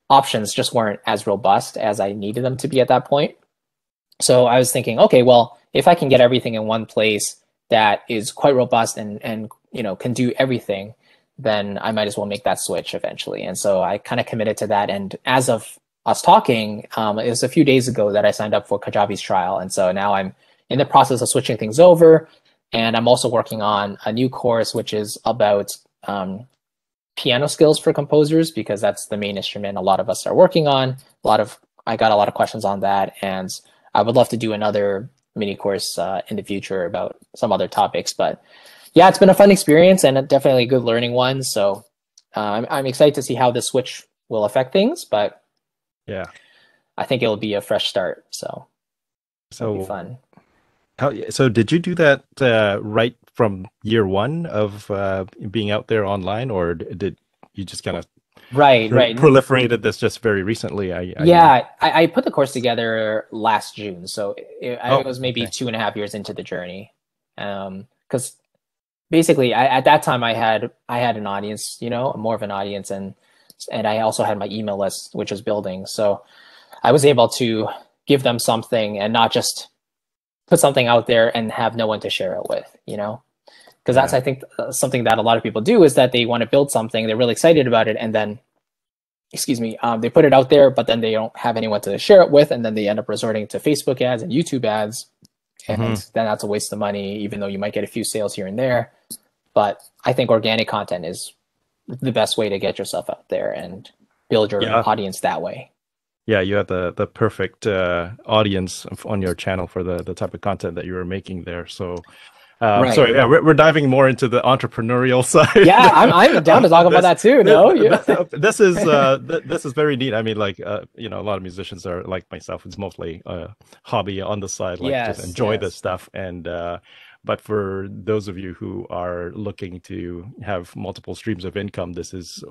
options just weren't as robust as I needed them to be at that point. So I was thinking, okay, well, if I can get everything in one place that is quite robust and can do everything, then I might as well make that switch eventually. And so I kind of committed to that. And as of us talking, it was a few days ago that I signed up for Kajabi's trial. And so now I'm in the process of switching things over. And I'm also working on a new course, which is about piano skills for composers, because that's the main instrument a lot of us are working on. I got a lot of questions on that. And I would love to do another mini course in the future about some other topics. But yeah, it's been a fun experience and definitely a good learning one. So I'm excited to see how this switch will affect things, but Yeah. I think it'll be a fresh start. So it'll be So fun. so did you do that right from year one of being out there online, or did you just kind of Right, right. proliferated this just very recently? Yeah, I put the course together last June. So it Oh, was maybe okay. 2.5 years into the journey. Because basically at that time I had an audience, more of an audience, and I also had my email list, which was building. So I was able to give them something and not just put something out there and have no one to share it with. Because that's, Yeah. I think, something that a lot of people do is that they want to build something, they're really excited about it, and then, excuse me, they put it out there, but then they don't have anyone to share it with, and then they end up resorting to Facebook ads and YouTube ads, and Hmm. then that's a waste of money, even though you might get a few sales here and there. But I think organic content is the best way to get yourself out there and build your Yeah. audience that way. Yeah, you had the perfect audience on your channel for the type of content that you were making there. So, Right. sorry, yeah, we're diving more into the entrepreneurial side. Yeah, I'm down to talk about that too. This, No, yeah. this is very neat. I mean, like, a lot of musicians are like myself. It's mostly a hobby on the side, like just Yes, enjoy this yes. stuff. And but for those of you who are looking to have multiple streams of income, this is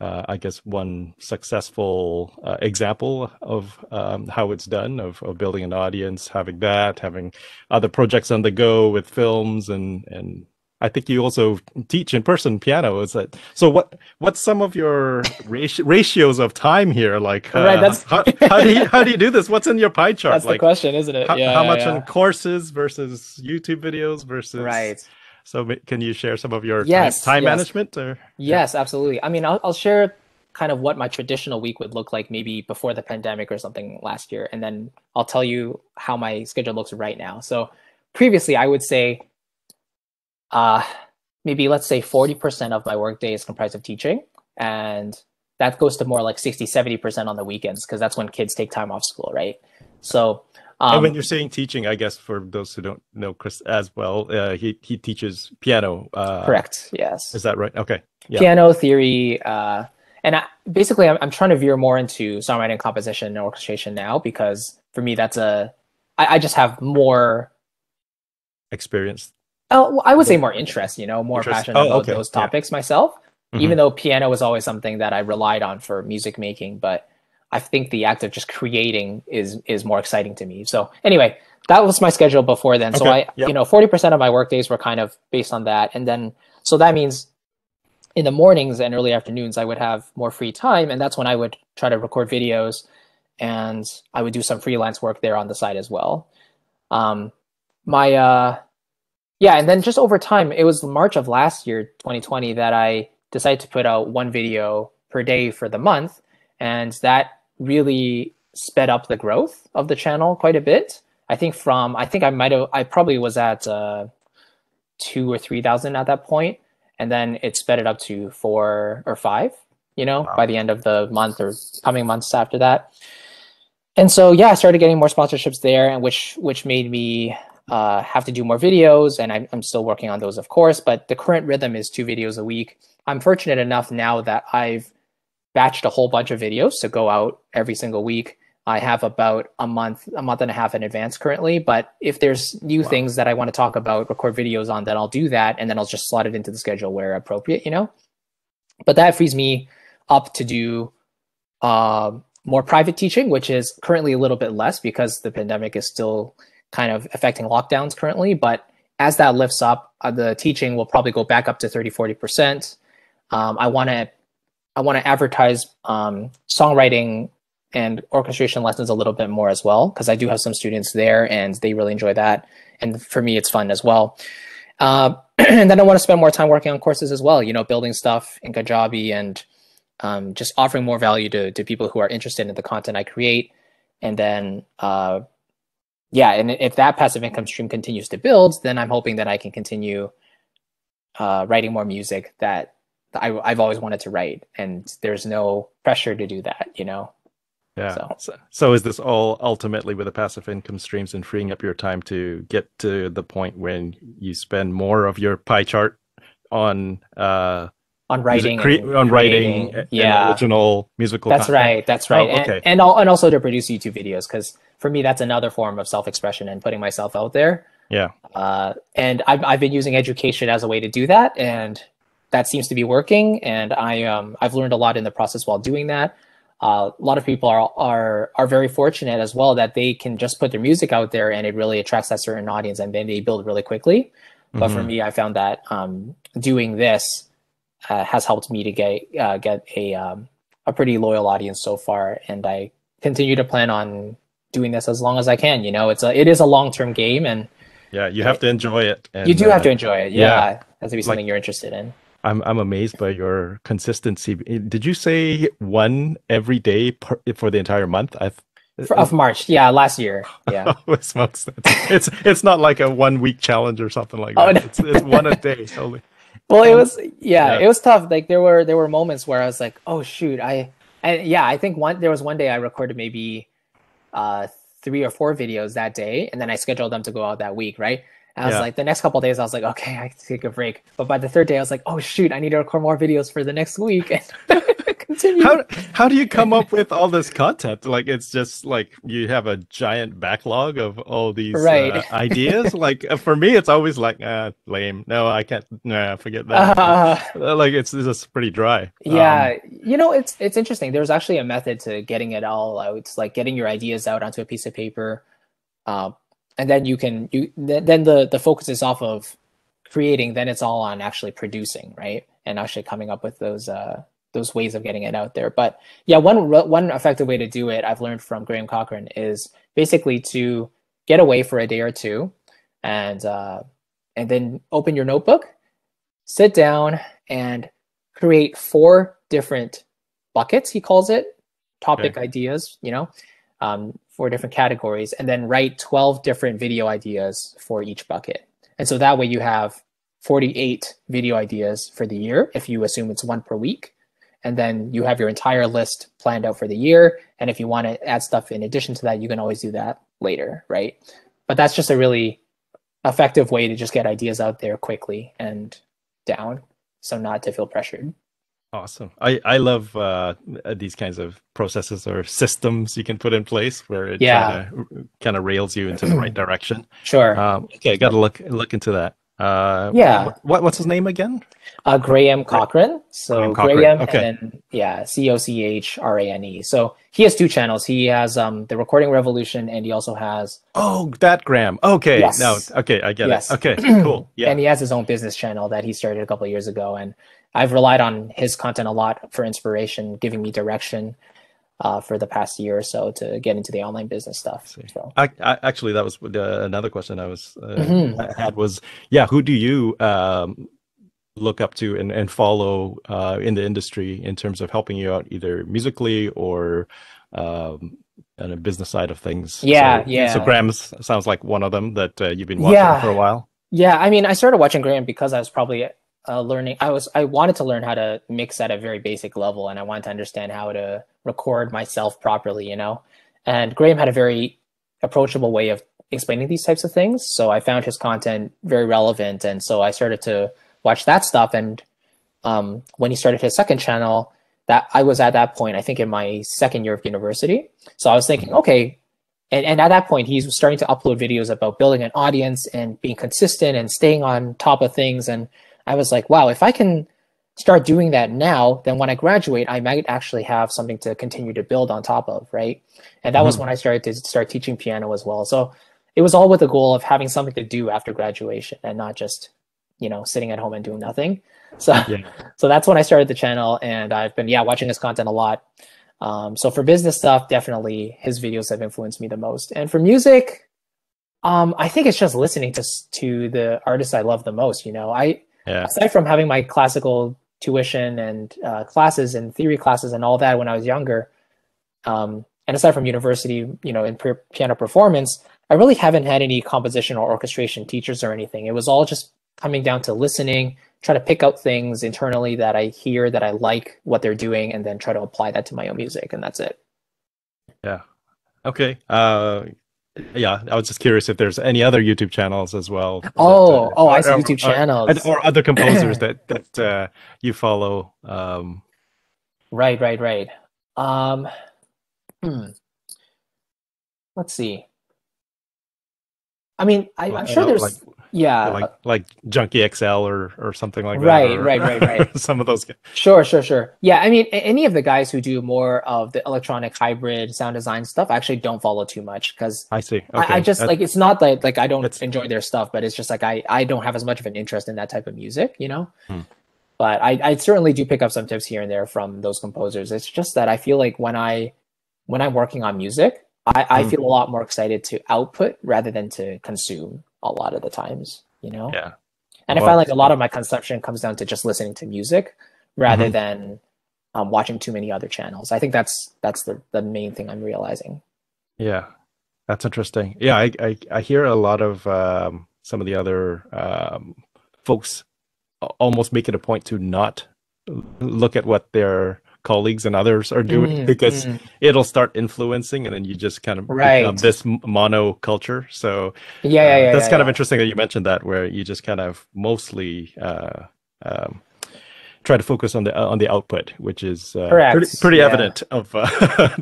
I guess one successful example of how it's done, of building an audience, having other projects on the go with films, and I think you also teach in person piano. Is that so? What's some of your ratios of time here? Like, Right, that's how do you do this? What's in your pie chart? that's the Like, question, isn't it? Yeah, how yeah, much on yeah. courses versus YouTube videos versus? Right. So can you share some of your Yes, time yes. management or? Yeah. Yes, absolutely. I mean, I'll share kind of what my traditional week would look like maybe before the pandemic or something last year, and then I'll tell you how my schedule looks right now. So previously, I would say uh, maybe let's say 40% of my workday is comprised of teaching, and that goes to more like 60, 70% on the weekends because that's when kids take time off school, right? So And when um, you're saying teaching, I guess for those who don't know Chris as well, he teaches piano. correct, yes. Is that right? Okay. Yeah. Piano theory, basically I'm trying to veer more into songwriting, composition, and orchestration now because for me, I just have more, Experience, oh, I would say more interest, more interest. passion Oh, about okay. those Yeah. topics myself, Hmm. even though piano was always something that I relied on for music making. But I think the act of just creating is more exciting to me. So anyway, that was my schedule before then. So Okay. Yep. 40% of my work days were kind of based on that. And then, so that means in the mornings and early afternoons, I would have more free time. And that's when I would try to record videos, and I would do some freelance work there on the side as well. Um, my, yeah, and then just over time, it was March of last year, 2020, that I decided to put out one video per day for the month. And that really sped up the growth of the channel quite a bit. I think I probably was at 2 or 3 thousand at that point, and then it sped it up to 4 or 5, Wow. by the end of the month or coming months after that. And so yeah, I started getting more sponsorships there, and which made me have to do more videos, and I'm still working on those, of course. But the current rhythm is 2 videos a week. I'm fortunate enough now that I've batched a whole bunch of videos to go out every single week. I have about a month and a half in advance currently. But if there's new Wow. things that I want to talk about, record videos on, then I'll do that, and then I'll just slot it into the schedule where appropriate. But that frees me up to do uh, more private teaching, which is currently a little bit less because the pandemic is still kind of affecting lockdowns currently. But as that lifts up, the teaching will probably go back up to 30-40%. I want to advertise songwriting and orchestration lessons a little bit more as well, because I do have some students there and they really enjoy that. And for me, it's fun as well. And then I want to spend more time working on courses as well, building stuff in Kajabi and just offering more value to people who are interested in the content I create. And then, yeah, and if that passive income stream continues to build, then I'm hoping that I can continue writing more music that I've always wanted to write. And there's no pressure to do that. Yeah. So. So is this all ultimately with the passive income streams and freeing up your time to get to the point when you spend more of your pie chart on On writing on and writing creating, and yeah, original musical that's content? right, that's right, Oh, okay. and also to produce YouTube videos, because for me that's another form of self-expression and putting myself out there. Yeah. And I've been using education as a way to do that, and that seems to be working. And I've learned a lot in the process while doing that. A lot of people are very fortunate as well that they can just put their music out there and it really attracts that certain audience, and then they build really quickly. But for Hmm. me, I found that doing this has helped me to get a pretty loyal audience so far, and I continue to plan on doing this as long as I can. It is a long-term game, and Yeah, you have it, to enjoy it. you And do have to enjoy it. yeah, Yeah, it has to be like something you're interested in. I'm amazed by your consistency. Did you say one every day for the entire month? Of March, yeah, last year, yeah. Oh, smokes. It's not like a 1 week challenge or something like Oh that. no. It's one a day only. Well, it Um, was, yeah, yeah, it was tough. Like there were moments where I was like, oh shoot, and yeah, I think there was one day I recorded maybe uh 3 or 4 videos that day, and then I scheduled them to go out that week, right? And I was yeah. like, the next couple of days, I was like, okay, I can take a break. But by the third day, I was like, oh shoot, I need to record more videos for the next week and continue. How do you come up with all this content? Like it's just like you have a giant backlog of all these Right. ideas. Like for me, it's always like lame. No, I can't. Nah, forget that. Uh, Like it's just pretty dry. yeah, it's interesting. There's actually a method to getting it all out. It's like getting your ideas out onto a piece of paper, um, and then then the focus is off of creating. Then it's all on actually producing, right? And actually coming up with those ways of getting it out there. But yeah, one effective way to do it I've learned from Graham Cochrane is basically to get away for a day or two, and then open your notebook, sit down, and create 4 different buckets, he calls it, Okay. topic ideas, 4 different categories, and then write 12 different video ideas for each bucket. And so that way you have 48 video ideas for the year, if you assume it's one per week. And then you have your entire list planned out for the year. And if you want to add stuff in addition to that, you can always do that later, right? But that's just a really effective way to just get ideas out there quickly and down, so not to feel pressured. Awesome. I love these kinds of processes or systems you can put in place where it Yeah, kind of rails you into the right direction. sure. Okay, I got to look into that. Yeah, What's his name again? Graham Gra- Cochrane. Graham So Cochrane. Graham and Okay. then yeah, Cochrane. So he has two channels. He has the Recording Revolution, and he also has Oh, that Graham. Okay. No. yes, Okay, I get it. yes, Okay. Cool. and Yeah. he has his own business channel that he started a couple of years ago. And I've relied on his content a lot for inspiration, giving me direction for the past year or so to get into the online business stuff. See. So. Actually, that was another question Mhm. I had was, yeah, who do you look up to and follow in the industry in terms of helping you out either musically or on a business side of things? Yeah, So yeah, Graham's sounds like one of them that you've been watching for yeah. a while. Yeah, I mean, I started watching Graham because I was probably learning. I wanted to learn how to mix at a very basic level, and I wanted to understand how to record myself properly, you know. And Graham had a very approachable way of explaining these types of things, so I found his content very relevant, and so I started to watch that stuff. And when he started his second channel, that I was at that point, I think in my second year of university, so I was thinking, Mhm. okay, and at that point, he's starting to upload videos about building an audience and being consistent and staying on top of things. And I was like, wow, if I can start doing that now, then when I graduate, I might actually have something to continue to build on top of, right? And that was Mhm. when I started to start teaching piano as well. So it was all with the goal of having something to do after graduation and not just, sitting at home and doing nothing. So, Yeah. so that's when I started the channel, and I've been, yeah, watching his content a lot. So for business stuff, definitely his videos have influenced me the most. And for music, I think it's just listening to the artists I love the most. I Yeah. aside from having my classical tuition and classes and theory classes and all that when I was younger, and aside from university, in piano performance, I really haven't had any composition or orchestration teachers or anything. It was all just coming down to listening, try to pick out things internally that I hear that I like what they're doing, and then try to apply that to my own music, and that's it. Yeah. Okay. Yeah, I was just curious if there's any other YouTube channels as well that Oh, I see YouTube channels. or other composers that you follow. Right, right, right. Um, hmm, let's see. I mean, I'm I sure know, like there's, yeah, like Junkie XL or something like that, right, or right, right, right. some of those. Sure, sure, sure. Yeah, I mean, any of the guys who do more of the electronic hybrid sound design stuff, I actually don't follow too much because I see. I Okay, just like it's not like I don't that's enjoy their stuff, but it's just like I don't have as much of an interest in that type of music. hmm, But I certainly do pick up some tips here and there from those composers. It's just that I feel like when I'm working on music, I hmm, feel a lot more excited to output rather than to consume a lot of the times. yeah. And I find Well, like a lot of my consumption comes down to just listening to music rather mhm. than watching too many other channels. I think that's the main thing I'm realizing. Yeah, that's interesting. Yeah, I hear a lot of some of the other folks almost make it a point to not look at what their colleagues and others are doing Mm, because mm, it'll start influencing and then you just kind of become right. this mono culture. So Yeah, yeah, yeah, that's yeah, kind of yeah. interesting that you mentioned that where you just kind of mostly um, try to focus on the output, which is Correct. pretty Yeah. evident of I'm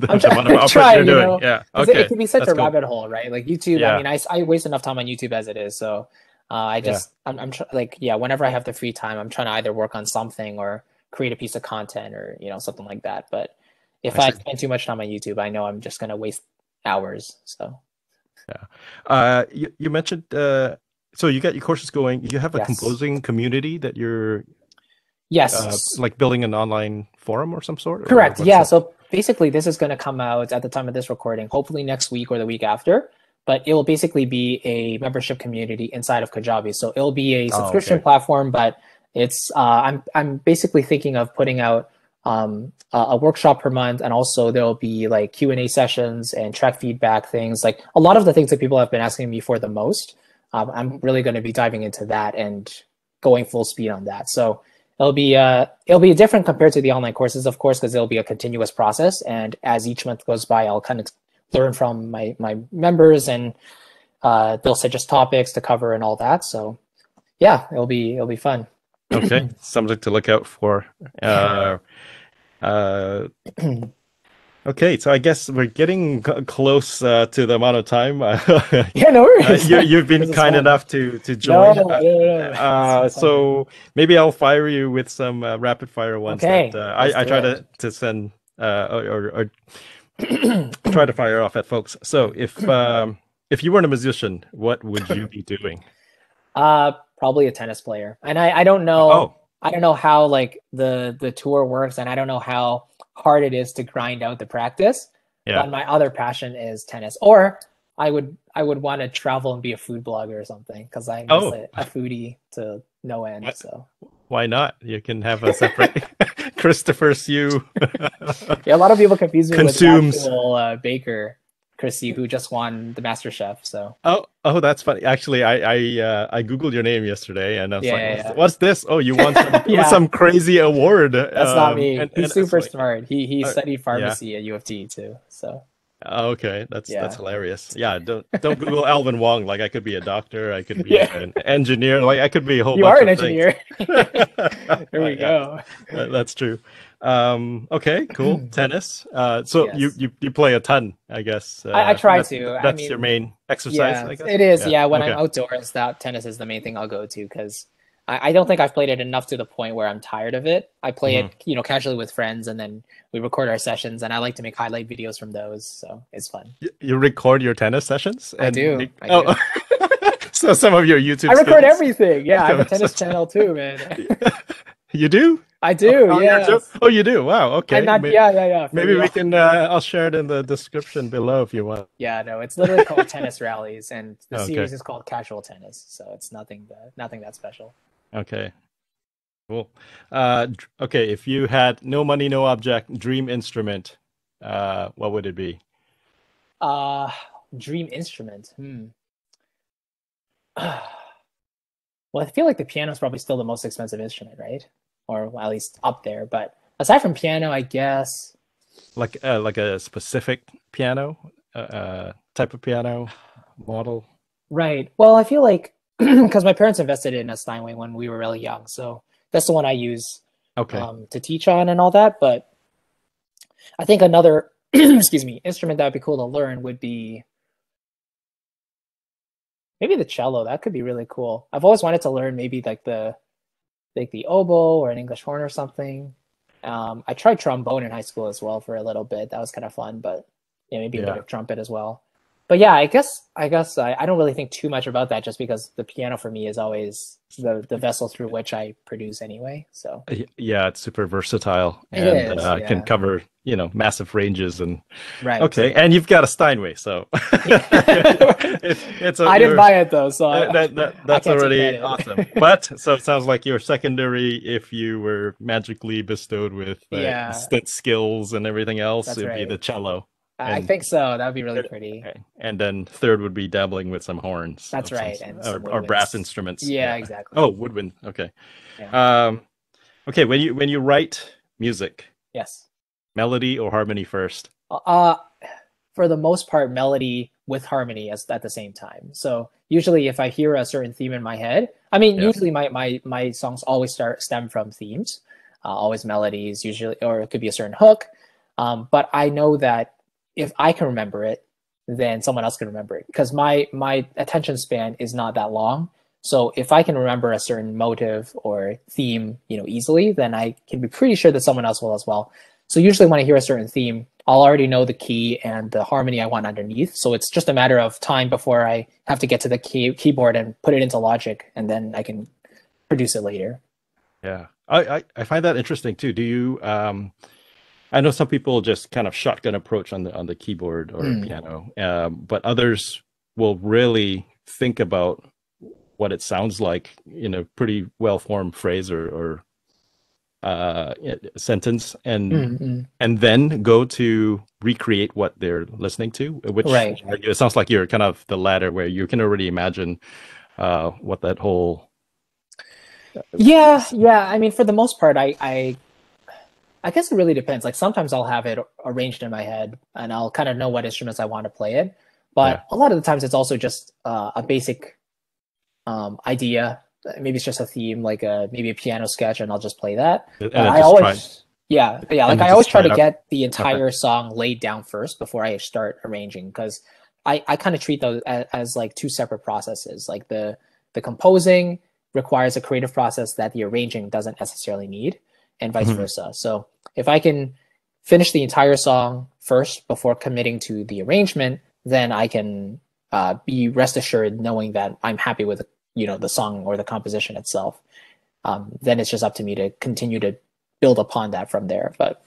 the amount of output you're trying, doing. Yeah. because it Okay. can be such That's a cool. rabbit hole, right? Like YouTube, I Yeah. mean, I waste enough time on YouTube as it is. So Yeah. like, yeah, whenever I have the free time, I'm trying to either work on something or create a piece of content or, something like that. But if I I see. spend too much time on YouTube, I know I'm just going to waste hours. So, Yeah. You mentioned so you got your courses going. You have a yes. composing community that you're Yes. like building an online forum or some sort, or Correct. what's Yeah. that? So basically, this is going to come out at the time of this recording, hopefully next week or the week after. But it will basically be a membership community inside of Kajabi. So it'll be a Oh, subscription okay. platform, but it's I'm basically thinking of putting out a workshop per month, and also there'll be like Q&A sessions and track feedback things, like a lot of the things that people have been asking me for the most. I'm really going to be diving into that and going full speed on that. So it'll be different compared to the online courses, of course, because it'll be a continuous process. And as each month goes by, I'll kind of learn from my members, and they'll suggest topics to cover and all that. So yeah, it'll be fun. Okay, something to look out for. Uh, okay, so I guess we're getting close to the amount of time. Yeah, no worries. You've been This is kind fun. enough to No, join. no, no. It's a pleasure. So maybe I'll fire you with some rapid fire ones that Okay, let's I do try it. to send or try to fire off at folks. So if you weren't a musician, what would you be doing? Probably a tennis player. And I don't know Oh, I don't know how like the tour works, and I don't know how hard it is to grind out the practice, yeah. but my other passion is tennis. Or I would want to travel and be a food blogger or something, because I'm just Oh, a foodie to no end. why, So why not? You can have a separate Christopher Siu yeah, a lot of people confuse me with the consumes. actual baker, Chrissy, who just won the Master Chef. So Oh, that's funny. Actually, I Googled your name yesterday, and I was yeah, like, yeah, what's this? Oh, you won yeah. Yeah, some crazy award. that's not me. And He's it's super like, smart. He studied yeah. pharmacy at U of T too. So Okay, that's yeah. hilarious. Yeah, don't Google Alvin Wong. Like I could be a doctor, I could be Yeah. an engineer, like I could be a whole You are bunch an of things. engineer. There we Yeah, go. that's true. Okay, cool. Tennis. So Yes. you play a ton, I guess. I try to. I That's your mean, main exercise, yeah, I guess. it is. Yeah. Yeah, when I'm Okay. outdoors, that tennis is the main thing I'll go to, because I don't think I've played it enough to the point where I'm tired of it. I play hmm it, casually with friends, and then we record our sessions, and I like to make highlight videos from those. So it's fun. You record your tennis sessions I and do. make I do. oh so some of your I YouTube record skills everything. Yeah, I have a come tennis channel too, man. You do? I Oh, do. oh, you're a joke. Yes. Oh, you do. Wow. I'm Okay. not. Yeah, yeah, yeah. For Maybe we real. can. I'll share it in the description below if you want. Yeah, no, it's literally called Tennis Rallies, and the Okay. series is called Casual Tennis. So it's nothing that special. Okay. Cool. Okay. If you had no money, no object, dream instrument, what would it be? Uh, Dream instrument. Well, I feel like the piano is probably still the most expensive instrument, right? Or well, at least up there. But aside from piano, I guess. Like a specific piano, type of piano model. Right. Well, I feel like because my parents invested in a Steinway when we were really young, so that's the one I use Okay. to teach on and all that. But I think another, excuse me, instrument that would be cool to learn would be maybe the cello. That could be really cool. I've always wanted to learn maybe like the oboe or an English horn or something. I tried trombone in high school as well for a little bit. That was kind of fun, but yeah, maybe a bit Yeah. of trumpet as well. But yeah, I guess I don't really think too much about that, just because the piano for me is always the vessel through which I produce anyway. So Yeah, it's super versatile it and is, can yeah. cover, massive ranges and Right. okay, and you've got a Steinway, so Yeah. it's I didn't you're buy it though, so I that's can't take already credit. awesome. But so it sounds like you're secondary if you were magically bestowed with Yeah, instant skills and everything else, that's it'd be right. the cello. I And think so. That would be really pretty. okay. And then third would be dabbling with some horns That's of some right, and some or brass woodwinds. instruments. Yeah, Yeah. exactly. Oh, woodwind. Okay. Yeah. Um, okay, when you write music, Yes. melody or harmony first? Uh, for the most part, melody with harmony at the same time. So usually, if I hear a certain theme in my head, I mean, Yeah. usually my songs always stem from themes, always melodies, usually, or it could be a certain hook. But I know that if I can remember it, then someone else can remember it, because my attention span is not that long. So if I can remember a certain motive or theme, easily, then I can be pretty sure that someone else will as well. So usually when I hear a certain theme, I'll already know the key and the harmony I want underneath. So it's just a matter of time before I have to get to the keyboard and put it into Logic, and then I can produce it later. Yeah. I find that interesting too. Do you I know some people just kind of shotgun approach on the keyboard or Mm. piano, but others will really think about what it sounds like in a pretty well-formed phrase or sentence, Mm-mm. and then go to recreate what they're listening to, which Right. it sounds like you're kind of the latter, where you can already imagine what that whole Yeah, yeah. I mean, for the most part, I guess it really depends. Like sometimes I'll have it arranged in my head, and I'll kind of know what instruments I want to play it. yeah. But a lot of the times it's also just a basic idea maybe it's just a theme, like maybe a piano sketch, and I'll just play that. And But then I just try. always, yeah, And like then I just always try try to it out. get the Okay. entire song laid down first before I start arranging, because I kind of treat those as like two separate processes. Like the composing requires a creative process that the arranging doesn't necessarily need, and vice Mhm. versa. So if I can finish the entire song first before committing to the arrangement, then I can be rest assured knowing that I'm happy with the song or the composition itself. Then it's just up to me to continue to build upon that from there. But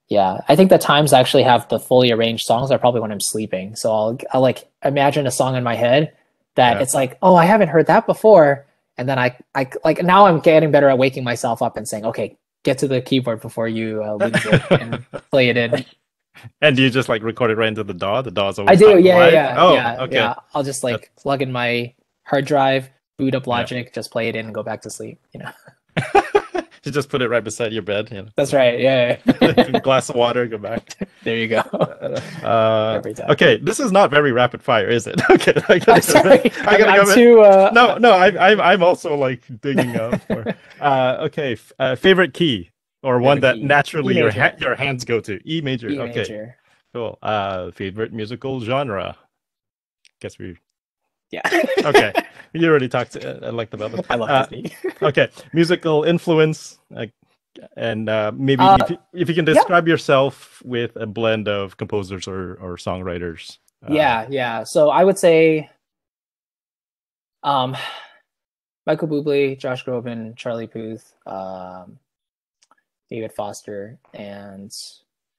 yeah, I think the times I actually have the fully arranged songs are probably when I'm sleeping. So I'll like imagine a song in my head that Yeah. it's like, oh, I haven't heard that before. And then I like now I'm getting better at waking myself up and saying, okay, get to the keyboard before you lose it and play it in. And do you just like record it right into the DAW? The DAW is I always do, yeah, live. yeah, Oh, yeah, okay. yeah. I'll just That's, like plug in my hard drive, boot up yeah. Logic, just play it in and go back to sleep. You just put it right beside your bed, That's right. Yeah. Yeah. glass of water, go back. There you go. Every time. Okay, this is not very rapid fire, is it? Okay, I'm sorry. I gotta I'm go. too. No, I'm also like digging up. Okay, favorite key or one Favorite that key. naturally E major. your hands go to. E major. E Okay, major. cool. Favorite musical genre. Guess we. Yeah. Okay, you already talked. I like about this. I love Disney. Okay, musical influence. And maybe if you can Yeah. describe yourself with a blend of composers or songwriters. Yeah. So I would say, um, Michael Bublé, Josh Groban, Charlie Puth, David Foster, and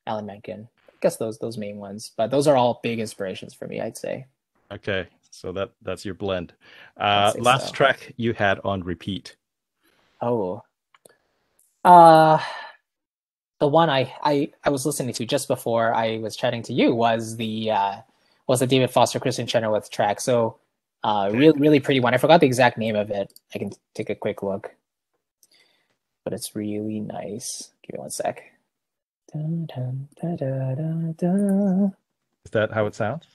Alan Menken. I guess those main ones, but those are all big inspirations for me, I'd say. Okay, so that's your blend. I'd say Last so. track you had on repeat. Oh, the one I was listening to just before I was chatting to you was the David Foster Kristen Chenoweth track. So really pretty one. I forgot the exact name of it. I can take a quick look, but it's really nice. Give me one sec. Dun, dun, da, da, da, da. Is that how it sounds?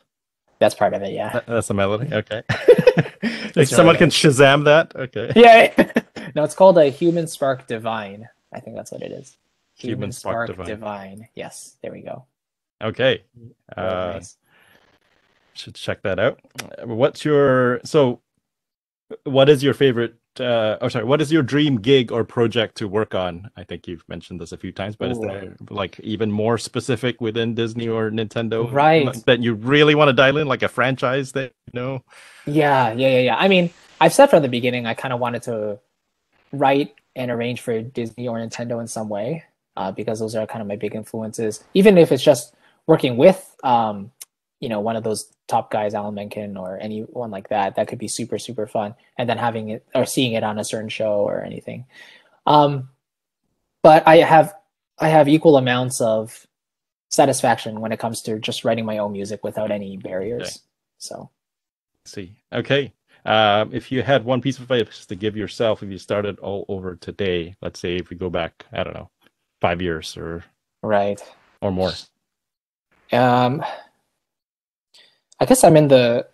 That's part of it, yeah. That's the melody. Okay. If It's someone really can Shazam that, okay. Yeah. No, it's called a Human Spark Divine. I think that's what it is. Human Spark Divine. Yes, there we go. Okay. Really nice. Should check that out. What is your favorite what is your dream gig or project to work on? I think you've mentioned this a few times, but is there like even more specific within Disney or Nintendo that you really want to dial in, like a franchise that you know? Yeah. I mean, I've said from the beginning I kind of wanted to write and arrange for Disney or Nintendo in some way, because those are kind of my big influences. Even if it's just working with one of those top guys, Alan Menken or anyone like that, that could be super, super fun. And then having it or seeing it on a certain show or anything. But I have equal amounts of satisfaction when it comes to just writing my own music without any barriers. Okay. So. See, okay. If you had one piece of advice to give yourself if you started all over today, let's say if we go back, I don't know, 5 years or more. I guess I'm in the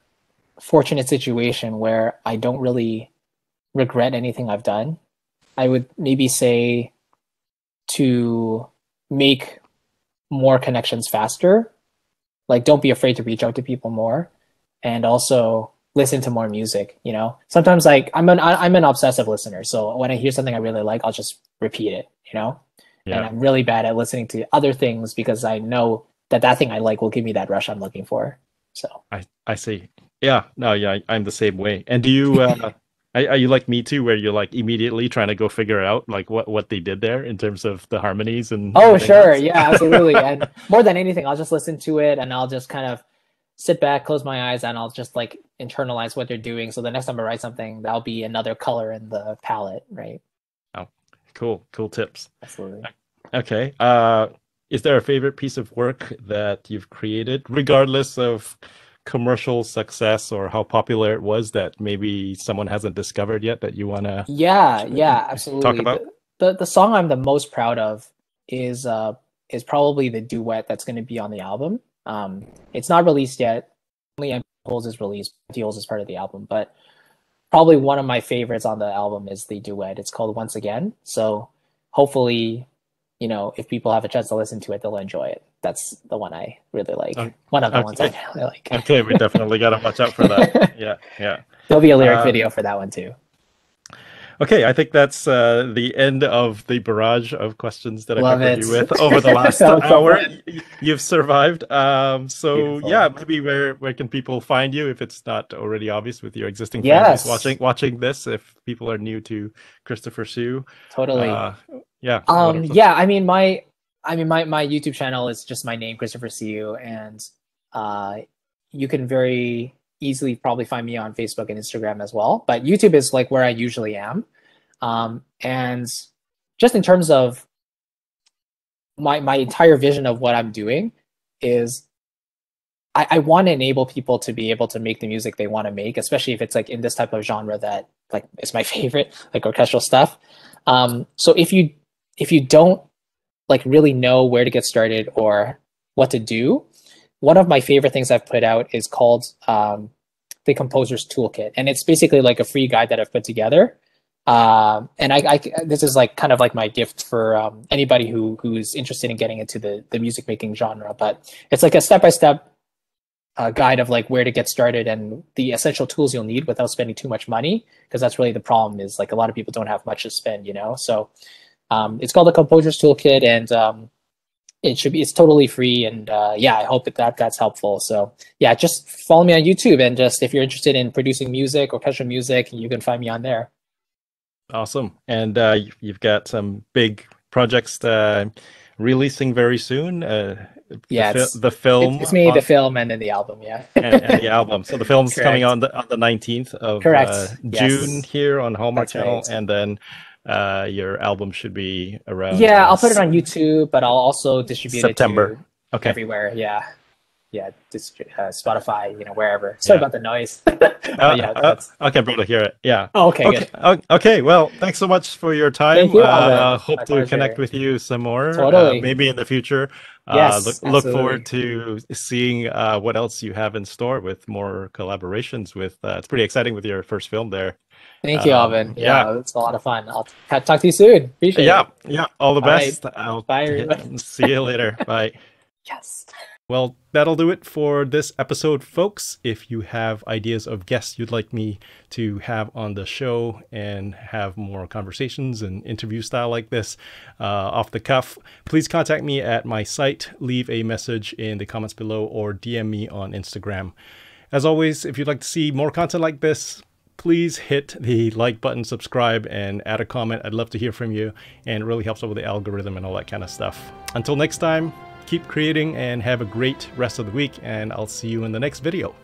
fortunate situation where I don't really regret anything I've done. I would maybe say to make more connections faster. Like, don't be afraid to reach out to people more, and also listen to more music. Sometimes like I'm an obsessive listener, so when I hear something I really like, I'll just repeat it. Yeah. And I'm really bad at listening to other things because I know that thing I like will give me that rush I'm looking for. So I see. Yeah, no, yeah, I'm the same way. And do you are you like me too, where you're like immediately trying to go figure out like what they did there in terms of the harmonies and sure, yeah, absolutely. And more than anything, I'll just listen to it and I'll just kind of sit back, close my eyes, and I'll just like internalize what they're doing. So the next time I write something, that'll be another color in the palette, right? Oh, cool tips. Absolutely. Okay. Is there a favorite piece of work that you've created, regardless of commercial success or how popular it was, that maybe someone hasn't discovered yet that you want to absolutely talk about? The song I'm the most proud of is probably the duet that's going to be on the album. It's not released yet. Only MP Holes is released. MP Holes is part of the album, but probably one of my favorites on the album is the duet. It's called Once Again. So hopefully, you know, if people have a chance to listen to it, they'll enjoy it. That's the one I really like. One of the ones I really like. Okay, we definitely got to watch out for that. Yeah, yeah. There'll be a lyric video for that one too. Okay, I think that's the end of the barrage of questions that I Love peppered it. you with over the last That was so hour. fun. You've survived. So Beautiful. yeah, maybe where can people find you if it's not already obvious with your existing fan Yes. base watching this? If people are new to Christopher Siu, Totally. yeah. Yeah. I mean, my YouTube channel is just my name, Christopher Siu, and you can very easily probably find me on Facebook and Instagram as well. But YouTube is like where I usually am. And just in terms of my entire vision of what I'm doing is I want to enable people to be able to make the music they want to make, especially if it's like in this type of genre that like is my favorite, like orchestral stuff. So if you don't like really know where to get started or what to do, one of my favorite things I've put out is called the Composer's Toolkit, and it's basically like a free guide that I've put together. And this is like kind of like my gift for anybody who's interested in getting into the music making genre. But it's like a step-by-step guide of like where to get started and the essential tools you'll need without spending too much money, because that's really the problem, is like a lot of people don't have much to spend, you know. So it's called the Composer's Toolkit, and it's totally free, and yeah, I hope that's helpful. So yeah, just follow me on YouTube, and just if you're interested in producing music, orchestral music, you can find me on there. Awesome. And you've got some big projects releasing very soon. Yeah, the film. It's me, the film, and then the album. Yeah, and the album. So the film's coming on the 19th of June here on Hallmark channel, and then your album should be around. Yeah, I'll put it on YouTube, but I'll also distribute September. it to everywhere. Yeah. Yeah, Spotify, you know, wherever. Sorry about the noise. Yeah, okay, bro, to hear it. Yeah. Oh, okay, good. Okay, well, thanks so much for your time. Thank you, hope to connect with you some more. Totally. Maybe in the future. Yes, look forward to seeing what else you have in store with more collaborations with. It's pretty exciting with your first film there. Thank you, Alvin. Yeah, it's a lot of fun. I'll talk to you soon. Appreciate it. Yeah. All the best. Bye, everybody. See you later. Bye. Yes. Well, that'll do it for this episode, folks. If you have ideas of guests you'd like me to have on the show and have more conversations and interview style like this off the cuff, please contact me at my site, leave a message in the comments below, or DM me on Instagram. As always, if you'd like to see more content like this, please hit the like button, subscribe, and add a comment. I'd love to hear from you, and it really helps out with the algorithm and all that kind of stuff. Until next time, keep creating and have a great rest of the week, and I'll see you in the next video.